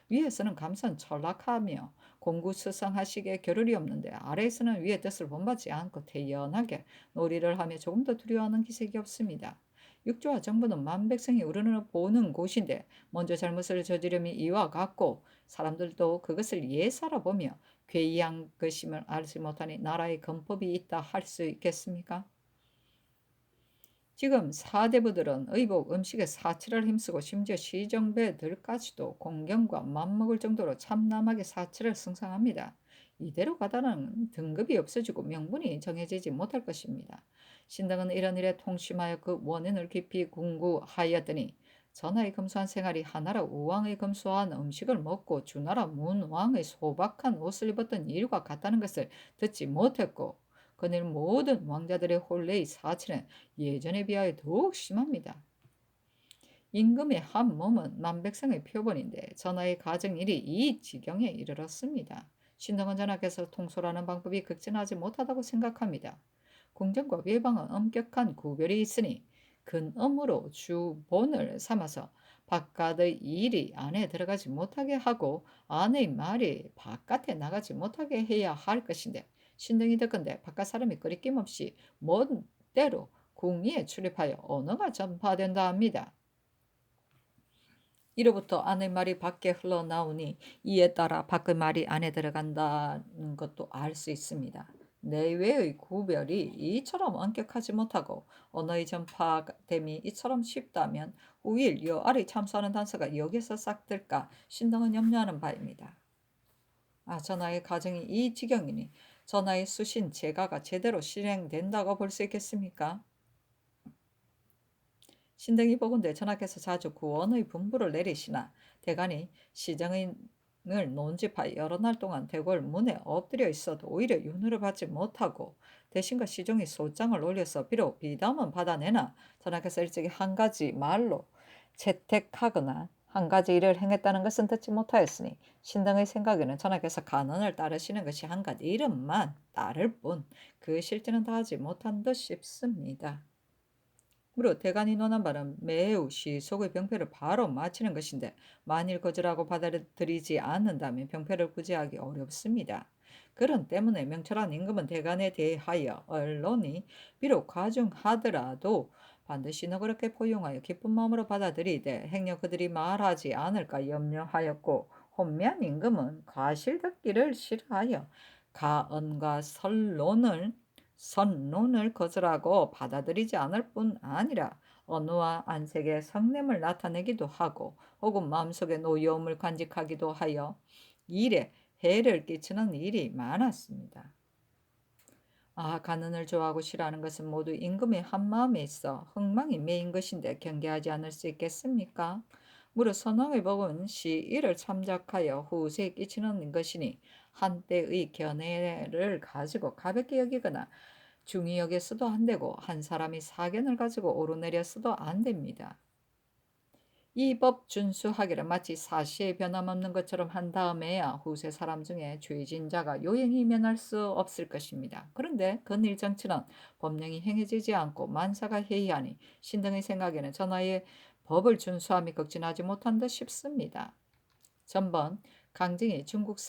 위에서는 감선 전락하며 공구수상하시기에 겨를이 없는데 아래에서는 위의 뜻을 본받지 않고 태연하게 놀이를 하며 조금 더 두려워하는 기색이 없습니다. 육조와 정부는 만백성이 우러러 보는 곳인데 먼저 잘못을 저지름이 이와 같고 사람들도 그것을 예사로 보며 괴이한 것임을 알지 못하니 나라의 건법이 있다 할 수 있겠습니까? 지금 사대부들은 의복, 음식에 사치를 힘쓰고 심지어 시정배들까지도 공경과 맘먹을 정도로 참남하게 사치를 승상합니다. 이대로 가다는 등급이 없어지고 명분이 정해지지 못할 것입니다. 신당은 이런 일에 통심하여 그 원인을 깊이 궁구하였더니 전하의 검소한 생활이 하나라 우왕의 검소한 음식을 먹고 주나라 문왕의 소박한 옷을 입었던 일과 같다는 것을 듣지 못했고 그늘 모든 왕자들의 혼례의 사치는 예전에 비하여 더욱 심합니다. 임금의 한 몸은 만백성의 표본인데 전하의 가정일이 이 지경에 이르렀습니다. 신등은 전하께서 통솔하는 방법이 극진하지 못하다고 생각합니다. 궁정과 외방은 엄격한 구별이 있으니 근엄으로 주본을 삼아서 바깥의 일이 안에 들어가지 못하게 하고 안의 말이 바깥에 나가지 못하게 해야 할 것인데 신등이 듣건대 바깥 사람이 거리낌 없이 먼 때로 궁리에 출입하여 언어가 전파된다 합니다. 이로부터 안의 말이 밖에 흘러나오니 이에 따라 밖의 말이 안에 들어간다는 것도 알 수 있습니다. 내외의 구별이 이처럼 엄격하지 못하고 언어의 전파됨이 이처럼 쉽다면 후일 여아를 참수하는 단서가 여기서 싹 들까 신등은 염려하는 바입니다. 전하의 가정이 이 지경이니 전하의 수신 제가가 제대로 실행된다고 볼 수 있겠습니까? 신등이 보건대 전하께서 자주 구원의 분부를 내리시나 대간이 시정을 논집하여 여러 날 동안 대궐 문에 엎드려 있어도 오히려 윤회를 받지 못하고 대신과 시종이 소장을 올려서 비록 비담은 받아내나 전하께서 일찍이 한 가지 말로 채택하거나 한 가지 일을 행했다는 것은 듣지 못하였으니 신등의 생각에는 전하께서 간언을 따르시는 것이 한 가지 이름만 따를 뿐 그 실제는 다하지 못한 듯 싶습니다. 무릇 대간이 논한 바는 매우 시속의 병폐를 바로 마치는 것인데 만일 거절하고 받아들이지 않는다면 병폐를 구제하기 어렵습니다. 그런 때문에 명철한 임금은 대간에 대하여 언론이 비록 과중하더라도 반드시 너그럽게 포용하여 기쁜 마음으로 받아들이되 행여 그들이 말하지 않을까 염려하였고 혼미한 임금은 과실 듣기를 싫어하여 가언과 선론을 거절하고 받아들이지 않을 뿐 아니라 언어와 안색의 성냄을 나타내기도 하고 혹은 마음속의 노여움을 간직하기도 하여 일에 해를 끼치는 일이 많았습니다. 가난을 좋아하고 싫어하는 것은 모두 임금의 한마음에 있어 흥망이 매인 것인데 경계하지 않을 수 있겠습니까? 무릇 선왕의 복은 시일을 참작하여 후세에 끼치는 것이니 한때의 견해를 가지고 가볍게 여기거나 중히 여겼어도 안 되고 한 사람이 사견을 가지고 오르내렸어도 안 됩니다. 이 법 준수하기를 마치 사시에 변함없는 것처럼 한 다음에야 후세 사람 중에 죄진 자가 요행히 면할 수 없을 것입니다. 그런데 근일 정치는 법령이 행해지지 않고 만사가 해이하니 신등의 생각에는 전하의 법을 준수함이 극진하지 못한 듯 싶습니다. 전번 강증이 중국에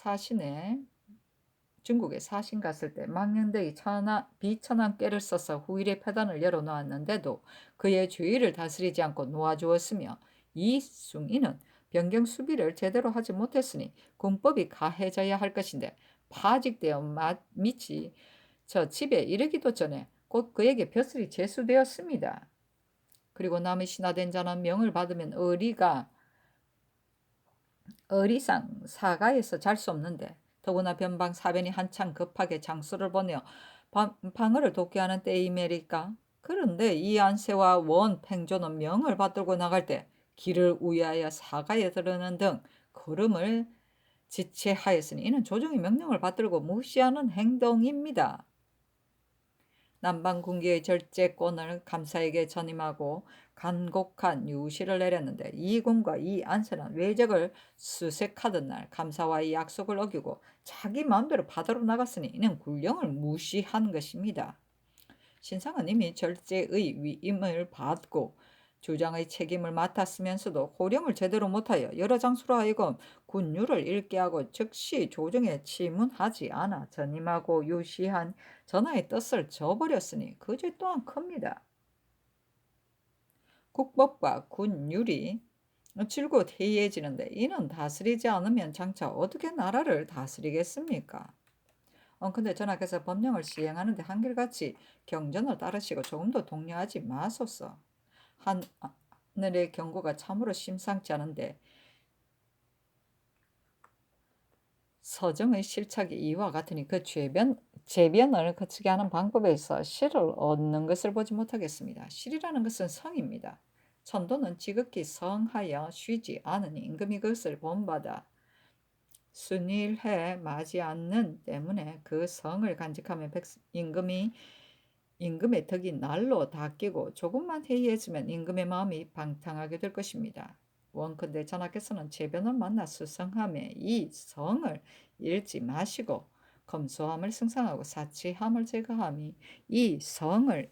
사신 갔을 때 망년대의 비천한 꾀를 써서 후일의 패단을 열어놓았는데도 그의 주의를 다스리지 않고 놓아주었으며 이숭이는 변경 수비를 제대로 하지 못했으니 군법이 가해져야 할 것인데 파직되어 밑이 저 집에 이르기도 전에 곧 그에게 벼슬이 제수되었습니다. 그리고 남의 신하된 자는 명을 받으면 어리상 사가에서 잘 수 없는데 더구나 변방 사변이 한창 급하게 장수를 보내어 방어를 돕게 하는 때이메리까. 그런데 이 안세와 원 팽조는 명을 받들고 나갈 때 길을 우회하여 사가에 들르는 등 걸음을 지체하였으니 이는 조정의 명령을 받들고 무시하는 행동입니다. 남방군기의 절제권을 감사에게 전임하고 간곡한 유시를 내렸는데 이 군과 이 안세는 외적을 수색하던 날 감사와의 약속을 어기고 자기 마음대로 바다로 나갔으니 이는 군령을 무시한 것입니다. 신상은 이미 절제의 위임을 받고 주장의 책임을 맡았으면서도 호령을 제대로 못하여 여러 장수로 하여금 군유를 잃게 하고 즉시 조정에 치문하지 않아 전임하고 유시한 전하의 뜻을 저버렸으니 그 죄 또한 큽니다. 국법과 군율이 줄곧 해이해지는데 이는 다스리지 않으면 장차 어떻게 나라를 다스리겠습니까? 근데 전하께서 법령을 시행하는데 한결같이 경전을 따르시고 조금 더 독려하지 마소서. 하늘의 경고가 참으로 심상치 않은데 서정의 실착이 이와 같으니 그 재변을 거치게 하는 방법에 있어 실을 얻는 것을 보지 못하겠습니다. 실이라는 것은 성입니다. 천도는 지극히 성하여 쉬지 않으니 임금이 그것을 본받아 순일해 마지 않는 때문에 그 성을 간직하면 임금의 덕이 날로 닦이고 조금만 해이해지면 임금의 마음이 방탕하게 될 것입니다. 원컨대 전하께서는 재변을 만나 수성함에 이 성을 잃지 마시고 검소함을 승상하고 사치함을 제거함이 이 성을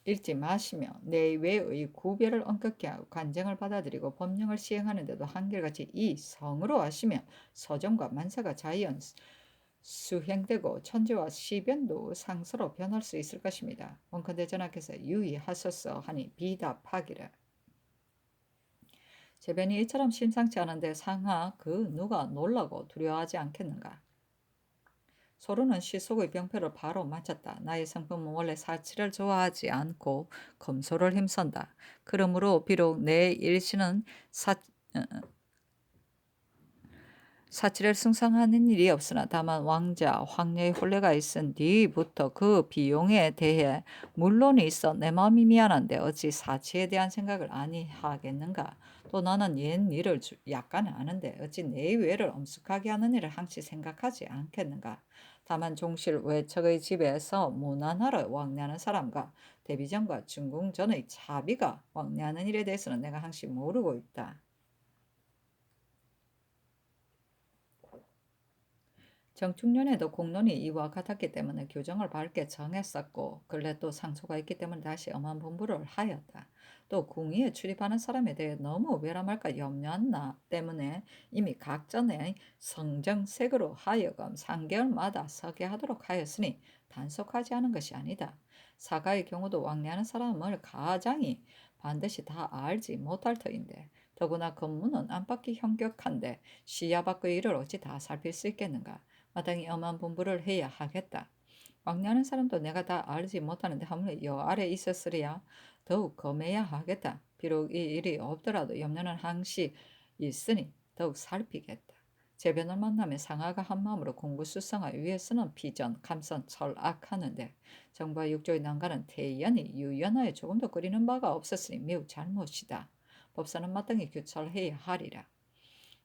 잃지 마시며 내외의 구별을 엄격히 하고 간쟁을 받아들이고 법령을 시행하는데도 한결같이 이 성으로 하시며 서정과 만사가 자연 수행되고 천재와 시변도 상서로 변할 수 있을 것입니다. 원컨대 전하께서 유의하소서 하니 비답하기를. 재변이 이처럼 심상치 않은데 상하 그 누가 놀라고 두려워하지 않겠는가. 소로는 시속의 병폐를 바로 맞췄다. 나의 성품은 원래 사치를 좋아하지 않고 검소를 힘쓴다. 그러므로 비록 내 일신은 사치를 승상하는 일이 없으나 다만 왕자, 황녀의 혼례가 있은 뒤부터 그 비용에 대해 물론이 있어 내 마음이 미안한데 어찌 사치에 대한 생각을 아니하겠는가. 또 나는 옛 일을 약간 아는데 어찌 내 외를 엄숙하게 하는 일을 항시 생각하지 않겠는가. 다만 종실 외척의 집에서 문안하러 왕래하는 사람과 대비전과 중궁전의 차비가 왕래하는 일에 대해서는 내가 항시 모르고 있다. 정충년에도 공론이 이와 같았기 때문에 교정을 밝게 정했었고 근래 또 상소가 있기 때문에 다시 엄한 분부를 하였다. 또 궁위에 출입하는 사람에 대해 너무 외람할까 염려한나 때문에 이미 각전의 성정색으로 하여금 3개월마다 서게 하도록 하였으니 단속하지 않은 것이 아니다. 사가의 경우도 왕래하는 사람을 가장이 반드시 다 알지 못할 터인데 더구나 건문은 안팎이 형격한데 시야 밖의 일을 어찌 다 살필 수 있겠는가. 마땅히 엄한 분부를 해야 하겠다. 왕래하는 사람도 내가 다 알지 못하는데 하물며 여 아래 있었으리야 더욱 검해야 하겠다. 비록 이 일이 없더라도 염려는 항시 있으니 더욱 살피겠다. 재변을 만나면 상하가 한마음으로 공부수성하기 위해서는 비전, 감선, 철악하는데 정부와 육조의 난관은 태연히 유연하여 조금도 거리는 바가 없었으니 매우 잘못이다. 법사는 마땅히 규철해야 하리라.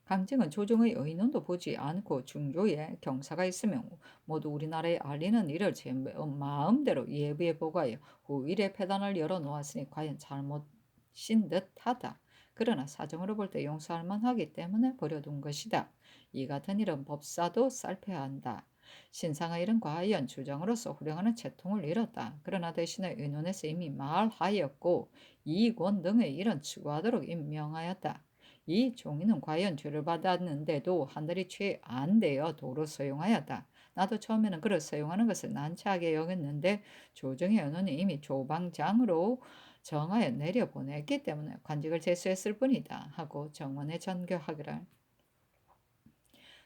강증은 조정의 의논도 보지 않고 중조에 경사가 있으면 모두 우리나라에 알리는 일을 제 마음대로 예비에 보고하여 후일에 폐단을 열어놓았으니 과연 잘못인 듯하다. 그러나 사정으로 볼 때 용서할 만하기 때문에 버려둔 것이다. 이 같은 일은 법사도 살펴야 한다. 신상의 일은 과연 주정으로서 후령하는 채통을 잃었다. 그러나 대신에 의논에서 이미 말하였고 이권 등의 일은 추구하도록 임명하였다. 이 종이는 과연 죄를 받았는데도 한달이 채 안 되어 도로 서용하였다. 나도 처음에는 그를 서용하는 것을 난처하게 여겼는데 조정의 연원이 이미 조방장으로 정하여 내려보냈기 때문에 관직을 제수했을 뿐이다 하고 정원에 전교하기를.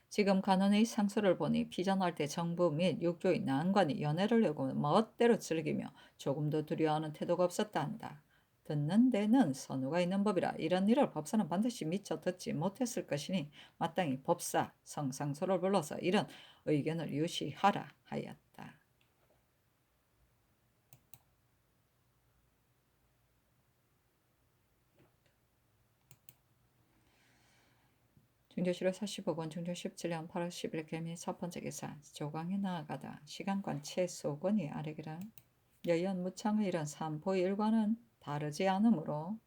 지금 간원의 상소를 보니 피전할 때 정부 및 육조의 난관이 연애를 내고 멋대로 즐기며 조금도 두려워하는 태도가 없었다 한다. 듣는 데는 선우가 있는 법이라 이런 일을 법사는 반드시 미처 듣지 못했을 것이니 마땅히 법사 성상소를 불러서 이런 의견을 유시하라 하였다. 중조실로 45권 중조 17년 8월 10일 개미 첫 번째 기사 조광에 나아가다 시간관 최소권이 아래기라. 여연 무창의 이런 삼포의 일과는 다르지 않으므로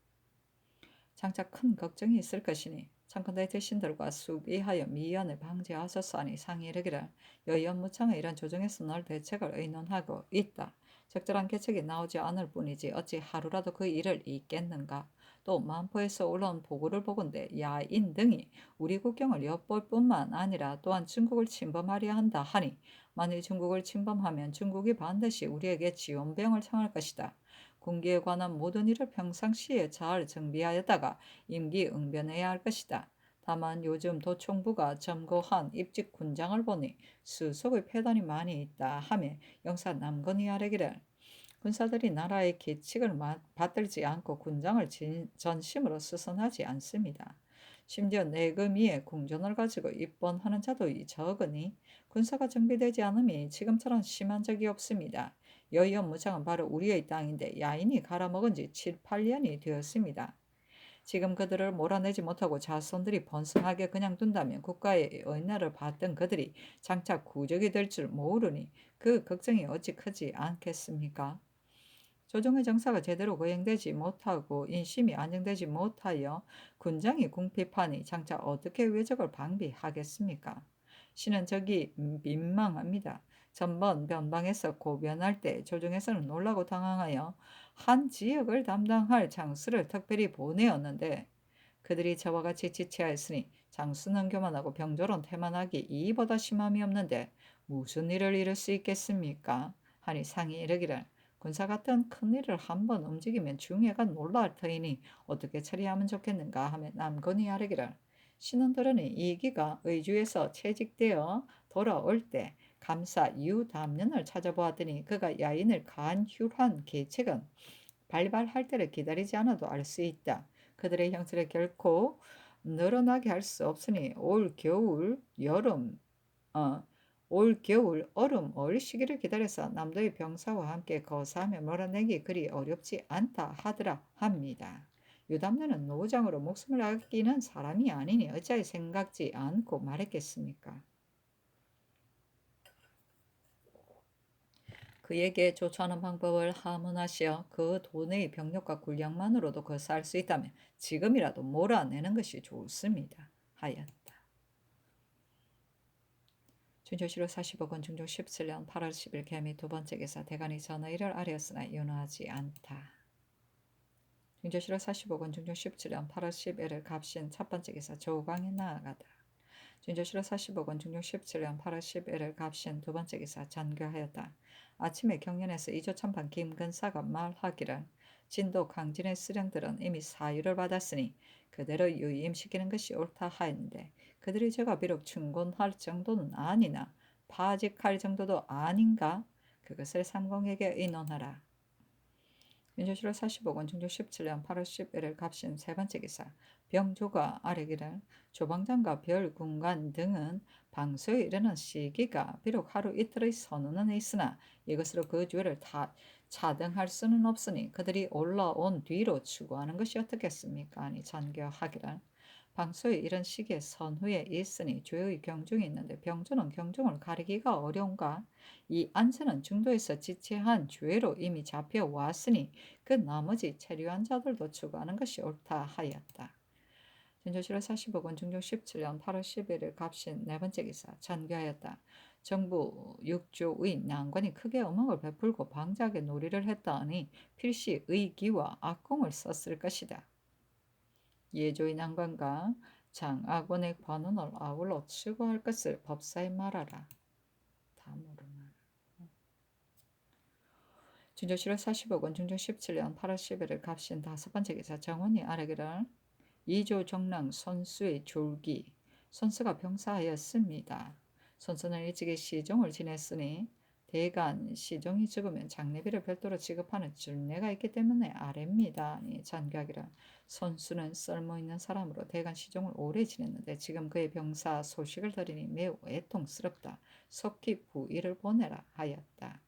장차 큰 걱정이 있을 것이니 창컨대 대신들과 수비하여 미연을 방지하소서 하니 상이 이르기를 여연무창의 이런 조정에서 널 대책을 의논하고 있다. 적절한 계책이 나오지 않을 뿐이지 어찌 하루라도 그 일을 잊겠는가. 또 만포에서 올라온 보고를 보건대 야인 등이 우리 국경을 엿볼 뿐만 아니라 또한 중국을 침범하려 한다 하니 만일 중국을 침범하면 중국이 반드시 우리에게 지원병을 청할 것이다. 군기에 관한 모든 일을 평상시에 잘 정비하였다가 임기응변해야 할 것이다. 다만 요즘 도총부가 점거한 입직 군장을 보니 수속의 폐단이 많이 있다 하며 영사 남건이 아뢰기를 군사들이 나라의 계칙을 받들지 않고 군장을 전심으로 수선하지 않습니다. 심지어 내금위에 궁전을 가지고 입번하는 자도 적으니 군사가 정비되지 않음이 지금처럼 심한 적이 없습니다. 여의연무장은 바로 우리의 땅인데 야인이 갈아먹은 지 7, 8년이 되었습니다. 지금 그들을 몰아내지 못하고 자손들이 번성하게 그냥 둔다면 국가의 은혜를 받던 그들이 장차 구적이 될 줄 모르니 그 걱정이 어찌 크지 않겠습니까? 조정의 정사가 제대로 거행되지 못하고 인심이 안정되지 못하여 군장이 궁핍하니 장차 어떻게 외적을 방비하겠습니까? 신은 적이 민망합니다. 전번 변방에서 고변할 때 조정에서는 놀라고 당황하여 한 지역을 담당할 장수를 특별히 보내었는데 그들이 저와 같이 지체하였으니 장수는 교만하고 병조론 태만하기 이보다 심함이 없는데 무슨 일을 이룰 수 있겠습니까? 하니 상이 이르기를 군사 같은 큰 일을 한번 움직이면 중해가 놀랄 터이니 어떻게 처리하면 좋겠는가 하며 남건이 아뢰기를 신은 들으니 이기가 의주에서 채직되어 돌아올 때 감사 유담년을 찾아보았더니 그가 야인을 간휴한 계책은 발발할 때를 기다리지 않아도 알 수 있다. 그들의 형세를 결코 늘어나게 할 수 없으니 올 겨울 얼음 올 시기를 기다려서 남도의 병사와 함께 거사하며 몰아내기 그리 어렵지 않다 하더라 합니다. 유담녀는 노장으로 목숨을 아끼는 사람이 아니니 어찌하여 생각지 않고 말했겠습니까? 그에게 조처하는 방법을 하문하시어 그 돈의 병력과 군량만으로도 거사할 수 있다면 지금이라도 몰아내는 것이 좋습니다. 하였다. 준조시로 45권 중조 17년 8월 10일 개미 두 번째 기사 대간이 전의를 아뢰었으나 윤호하지 않다. 중조시로 45권 중조 17년 8월 11일 갑신 첫 번째 기사 조광에 나아가다. 준조시로 45권 중조 17년 8월 11일 갑신 두 번째 기사 전교하였다. 아침에 경연에서 이조참판 김근사가 말하기를 진도 강진의 수령들은 이미 사유를 받았으니 그대로 유임시키는 것이 옳다 하였는데 그들이 제가 비록 충곤할 정도는 아니나 파직할 정도도 아닌가? 그것을 삼공에게 의논하라. 민조실록 45권 중조 17년 8월 11일 갑신 세 번째 기사. 병조가 아래기를 조방장과 별군관 등은 방수에 이르는 시기가 비록 하루 이틀의 선언은 있으나 이것으로 그 주의를 차등할 수는 없으니 그들이 올라온 뒤로 추구하는 것이 어떻겠습니까? 아니 전교하기를 방수에 이른 시기에 선후에 있으니 죄의 경중이 있는데 병조는 경중을 가리기가 어려운가? 이 안세는 중도에서 지체한 죄로 이미 잡혀왔으니 그 나머지 체류한 자들도 추구하는 것이 옳다 하였다. 진조실록 45권 중종 17년 8월 11일 갑신 네 번째 기사. 전교하였다. 정부 6조의 난관이 크게 음악을 베풀고 방자하게 놀이를 했다하니 필시 의기와 악공을 썼을 것이다. 예조의 난관과 장악원의 관원을 아울러 추구할 것을 법사에 말하라. 다 모르나. 진조실록 45권 중종 17년 8월 11일 갑신 다섯 번째 기사. 정원이 아래기를 이조 정랑 선수의 졸기. 선수가 병사하였습니다. 선수는 일찍이 시종을 지냈으니 대간 시종이 죽으면 장례비를 별도로 지급하는 준례가 있기 때문에 아래입니다. 전교하기를 선수는 쓸모있는 사람으로 대간 시종을 오래 지냈는데 지금 그의 병사 소식을 들으니 매우 애통스럽다. 속히 부의를 보내라 하였다.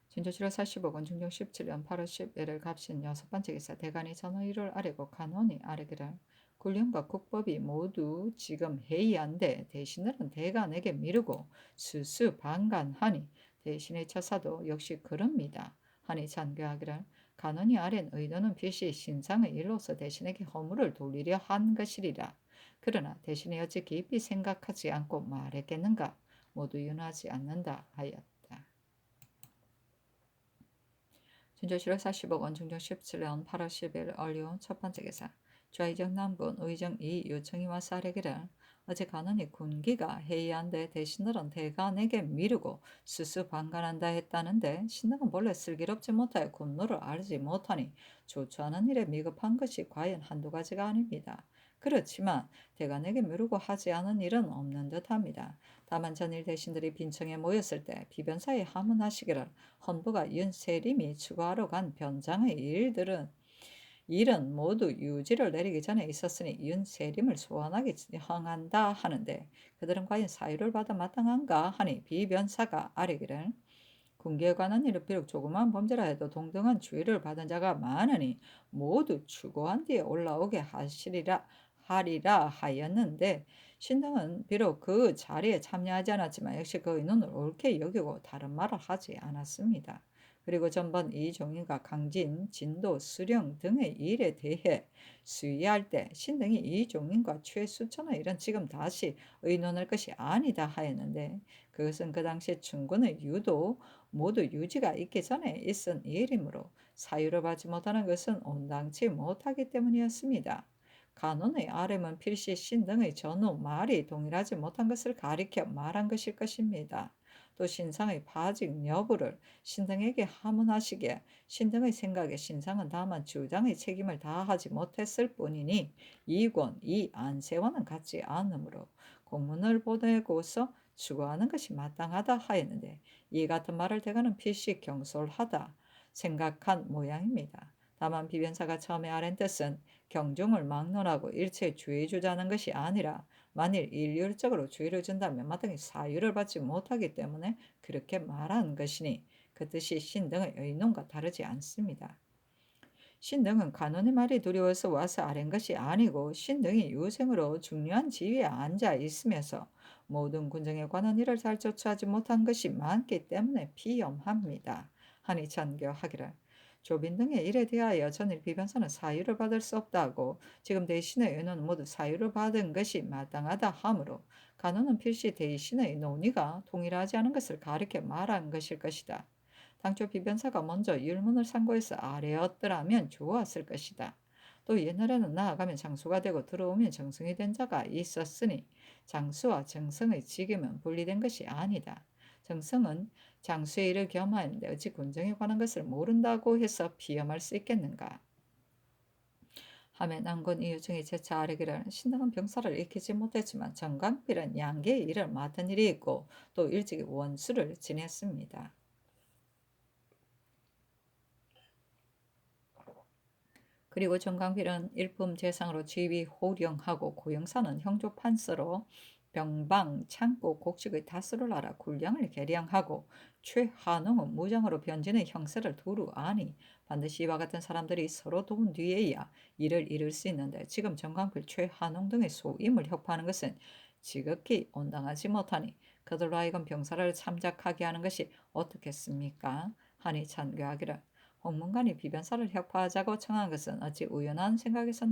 진조실록 45권 중종 17년 8월 11일 갑신 여섯 번째 기사. 대간이 전의를 아뢰고 간원이 아뢰기를 군령과 국법이 모두 지금 해이한데 대신들은 대간에게 미루고 수수방관하니 대신의 처사도 역시 그럽니다. 하니 전교하기를 간원이 아랜 의도는 필시 신상의 일로서 대신에게 허물을 돌리려 한 것이리라. 그러나 대신에 어찌 깊이 생각하지 않고 말했겠는가? 모두 윤하지 않는다 하였다. 진조실록 45권 중종 17년 8월 10일 얼류 첫 번째 기사. 좌의정 남군 의정 이 요청이 와서 아뢰기를 어제 간원이 군기가 해이한데 대신들은 대간에게 미루고 수수방관한다 했다는데 신당은 본래 슬기롭지 못하여 군노를 알지 못하니 조처하는 일에 미급한 것이 과연 한두 가지가 아닙니다. 그렇지만 대간에게 미루고 하지 않은 일은 없는 듯합니다. 다만 전일 대신들이 빈청에 모였을 때 비변사에 하문하시기를 헌부가 윤세림이 추구하러 간 변장의 일은 모두 유지를 내리기 전에 있었으니 윤세림을 소환하기 허한다 하는데 그들은 과연 사유를 받아 마땅한가 하니 비변사가 아뢰기를 군기에 관한 일은 비록 조그마한 범죄라 해도 동등한 주의를 받은 자가 많으니 모두 추구한 뒤에 올라오게 하리라 하였는데 신등은 비록 그 자리에 참여하지 않았지만 역시 그 의논을 옳게 여기고 다른 말을 하지 않았습니다. 그리고 전번 이종인과 강진, 진도, 수령 등의 일에 대해 수의할 때 신등이 이종인과 최수천의 일은 지금 다시 의논할 것이 아니다 하였는데 그것은 그 당시 충군의 유도 모두 유지가 있기 전에 있은 일이므로 사유를 받지 못하는 것은 온당치 못하기 때문이었습니다. 간원의 아뢰은 필시 신등의 전후 말이 동일하지 못한 것을 가리켜 말한 것일 것입니다. 또 신상의 파직 여부를 신등에게 하문하시기에 신등의 생각에 신상은 다만 주장의 책임을 다하지 못했을 뿐이니 이권, 이 안세와는 같지 않으므로 공문을 보내고서 추구하는 것이 마땅하다 하였는데 이 같은 말을 대가는 필시 경솔하다 생각한 모양입니다. 다만 비변사가 처음에 아랜 뜻은 경중을 막론하고 일체 주의 주자는 것이 아니라 만일 일률적으로 주의를 준다면 마땅히 사유를 받지 못하기 때문에 그렇게 말한 것이니 그 뜻이 신등의 의논과 다르지 않습니다. 신등은 간원의 말이 두려워서 와서 아랜 것이 아니고 신등이 유생으로 중요한 지위에 앉아 있으면서 모든 군정에 관한 일을 잘 조처하지 못한 것이 많기 때문에 비염합니다. 하니 전교하기를 조빈 등의 일에 대하여 전일 비변사는 사유를 받을 수 없다고 지금 대신의 의논은 모두 사유를 받은 것이 마땅하다 하므로 간원은 필시 대신의 논의가 동일하지 않은 것을 가리켜 말한 것일 것이다. 당초 비변사가 먼저 율문을 상고해서 아뢰었더라면 좋았을 것이다. 또 옛날에는 나아가면 장수가 되고 들어오면 정승이 된 자가 있었으니 장수와 정승의 직임은 분리된 것이 아니다. 정승은 장수의 일을 겸하였는데 어찌 군정에 관한 것을 모른다고 해서 비염할 수 있겠는가? 하매 난군 이유중에 재차 아뢰기를 신등은 병사를 익히지 못했지만 정강필은 양계의 일을 맡은 일이 있고 또 일찍이 원수를 지냈습니다. 그리고 정강필은 일품 재상으로 지위 호령하고 고영사는 형조판서로 병방, 창고, 곡식의 다스를 알아 군량을 계량하고 최한웅은 무장으로 변진의 형세를 두루 아니 반드시 이와 같은 사람들이 서로 도운 뒤에야 이를 이룰 수 있는데 지금 정강필, 최한웅 등의 소임을 혁파하는 것은 지극히 온당하지 못하니 그들로 하여금 병사를 참작하게 하는 것이 어떻겠습니까? 하니 찬교하기를 홍문관이 비변사를 혁파하자고 청한 것은 어찌 우연한 생각에서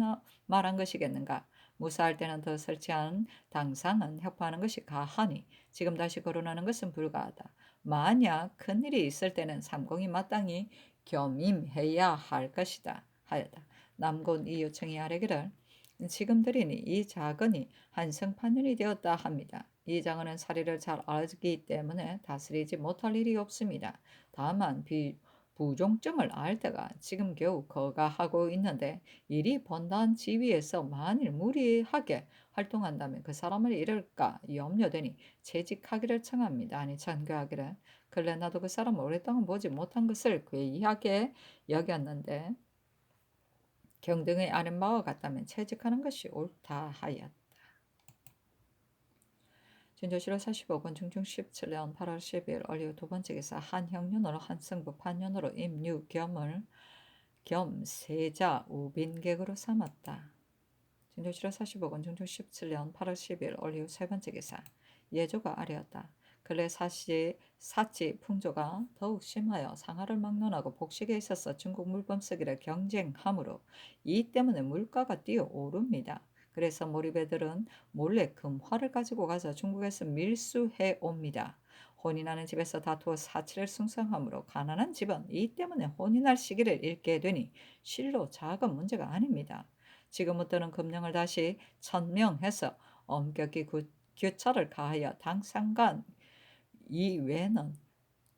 말한 것이겠는가? 무사할 때는 더 설치한 당상은 혁파하는 것이 가하니 지금 다시 거론하는 것은 불가하다. 만약 큰일이 있을 때는 삼공이 마땅히 겸임해야 할 것이다 하였다. 남곤 이 요청이 아래기를 지금 들으니 이 작은이 한성판년이 되었다 합니다. 이 장은은 사리를 잘 알기 때문에 다스리지 못할 일이 없습니다. 다만 부종점을 알 때가 지금 겨우 거가하고 있는데 이리 번다한 지위에서 만일 무리하게 활동한다면 그 사람을 잃을까 염려되니 채직하기를 청합니다. 아니 chan교하기를 근래 나도 그 사람을 오랫동안 보지 못한 것을 괴이하게 여겼는데 경등의 아는 바와 같다면 채직하는 것이 옳다 하였다. 진조실호 45권 중충 17년 8월 10일 얼리우 두 번째 기사 한형년으로 한승부 판년으로 임유겸을 겸 세자 우빈객으로 삼았다. 진조실호 45권 중충 17년 8월 10일 얼리우 세 번째 기사 예조가 아뢰었다. 근래 사치 풍조가 더욱 심하여 상하를 막론하고 복식에 있어서 중국 물품 쓰기를 경쟁하므로 이 때문에 물가가 뛰어오릅니다. 그래서 몰입애들은 몰래 금화를 가지고 가서 중국에서 밀수해 옵니다. 혼인하는 집에서 다투어 사치를 숭상하므로 가난한 집은 이 때문에 혼인할 시기를 잃게 되니 실로 작은 문제가 아닙니다. 지금부터는 금령을 다시 천명해서 엄격히 규찰을 가하여 당상간 이외에는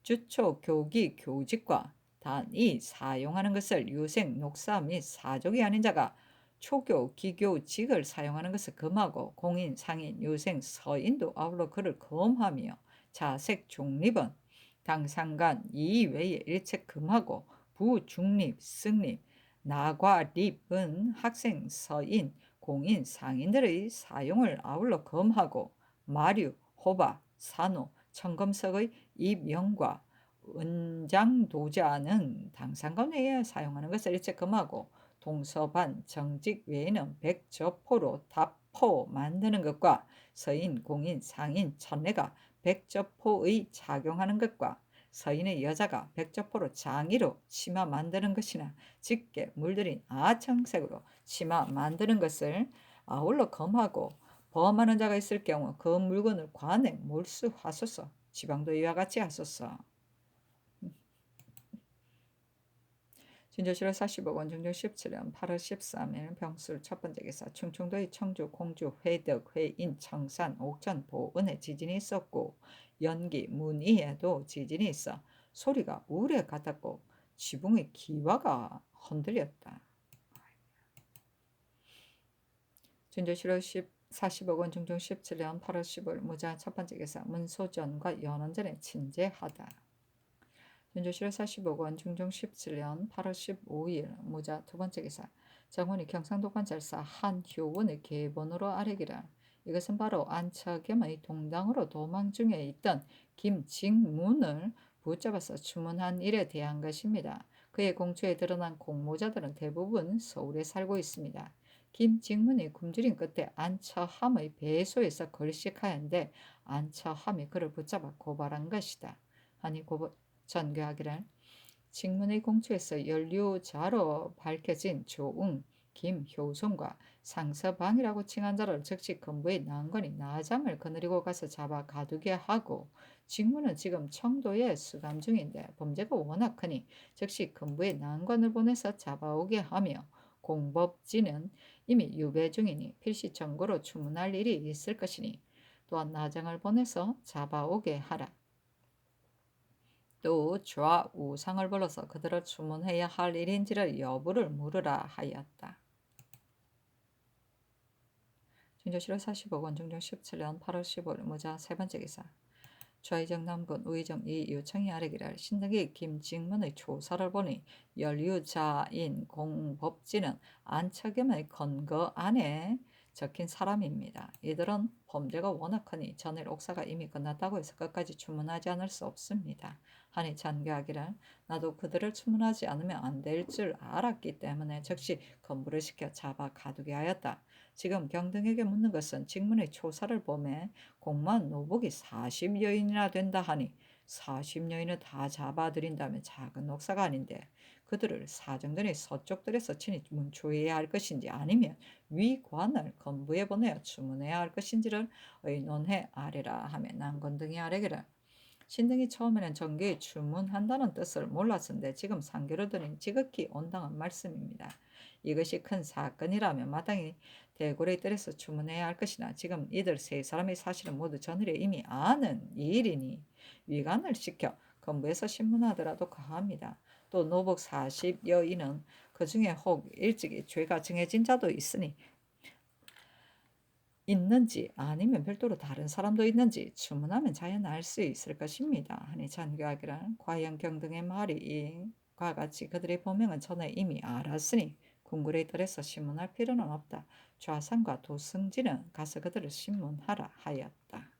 주초 교기 교직과 단이 사용하는 것을 유생 녹사 및 사족이 아닌 자가 초교 기교직을 사용하는 것을 금하고 공인 상인 유생 서인도 아울러 그를 금하며 자색 중립은 당상간 이외에 일체 금하고 부중립 승립 나과립은 학생 서인 공인 상인들의 사용을 아울러 금하고 마류 호바 산호 청금석의 입영과 은장도자는 당상간 외에 사용하는 것을 일체 금하고 동서반 정직 외에는 백저포로 답포 만드는 것과 서인 공인 상인 천내가 백저포의 착용하는 것과 서인의 여자가 백저포로 장의로 치마 만드는 것이나 짙게 물들인 아청색으로 치마 만드는 것을 아울러 금하고 범하는 자가 있을 경우 그 물건을 관에 몰수하소서. 지방도 이와 같이 하소서. 진조실호 45권 중조 17년 8월 13일 병술 첫 번째 기사 충청도의 청주, 공주, 회덕, 회인, 청산, 옥천, 보은에 지진이 있었고 연기, 문의에도 지진이 있어 소리가 우레 같았고 지붕의 기와가 흔들렸다. 진조실호 45권 중종 17년 8월 15일 무자 첫 번째 기사 문소전과 연원전에 친제하다. 진조실호 45권 중종 17년 8월 15일 무자 두 번째 기사 정훈이 경상도 관찰사 한효원의 계본으로 아뢰기를 이것은 바로 안처겸의 동당으로 도망 중에 있던 김직문을 붙잡아서 추문한 일에 대한 것입니다. 그의 공초에 드러난 공모자들은 대부분 서울에 살고 있습니다. 김직문이 굶주린 끝에 안처함의 배소에서 걸식하였는데 안처함이 그를 붙잡아 고발한 것이다. 아니 전교하기를 직문의 공초에서 연료자로 밝혀진 조웅, 김효송과 상서방이라고 칭한 자를 즉시 건부의 난관이 나장을 거느리고 가서 잡아 가두게 하고 직문은 지금 청도에 수감 중인데 범죄가 워낙 크니 즉시 건부의 난관을 보내서 잡아오게 하며 공법지는 이미 유배 중이니 필시 청구로 추문할 일이 있을 것이니 또한 나장을 보내서 잡아오게 하라. 또 좌우상을 불러서 그들을 추문해야 할 일인지를 여부를 물으라 하였다. 진조실호 45권 중종 17년 8월 15일 무자 세 번째 기사 좌의정 남군 우의정 이유청이 아뢰기를 신등기 김직문의 조사를 보니 연류자인 공법진은 안처겸의 건거 안에 적힌 사람입니다. 이들은 범죄가 워낙 크니 전일 옥사가 이미 끝났다고 해서 끝까지 추문하지 않을 수 없습니다. 하니 잔교하기를 나도 그들을 추문하지 않으면 안 될 줄 알았기 때문에 즉시 건부를 시켜 잡아 가두게 하였다. 지금 경등에게 묻는 것은 직문의 초사를 보매 공무원 노복이 40여인이나 된다 하니 40여인을 다 잡아들인다면 작은 옥사가 아닌데 그들을 사정전이 서쪽들에서 친히 문초해야 할 것인지 아니면 위관을 건부에 보내어 주문해야 할 것인지를 의논해 아래라 하며 난건 등이 아래기를 신등이 처음에는 정계에 주문한다는 뜻을 몰랐는데 지금 상교를 들으니 지극히 온당한 말씀입니다. 이것이 큰 사건이라면 마땅히 대궐의 뜰에서 주문해야 할 것이나 지금 이들 세 사람의 사실은 모두 전일에 이미 아는 일이니 위관을 시켜 건부에서 신문하더라도 과합니다. 또 노복 40여인은 그 중에 혹 일찍이 죄가 정해진 자도 있는지 아니면 별도로 다른 사람도 있는지 주문하면 자연 알 수 있을 것입니다. 하니 잔교하기란 과연경 등의 말이 이와 같이 그들의 범행은 전에 이미 알았으니 궁궐의 뜰에서 신문할 필요는 없다. 좌상과 도승진은 가서 그들을 신문하라 하였다.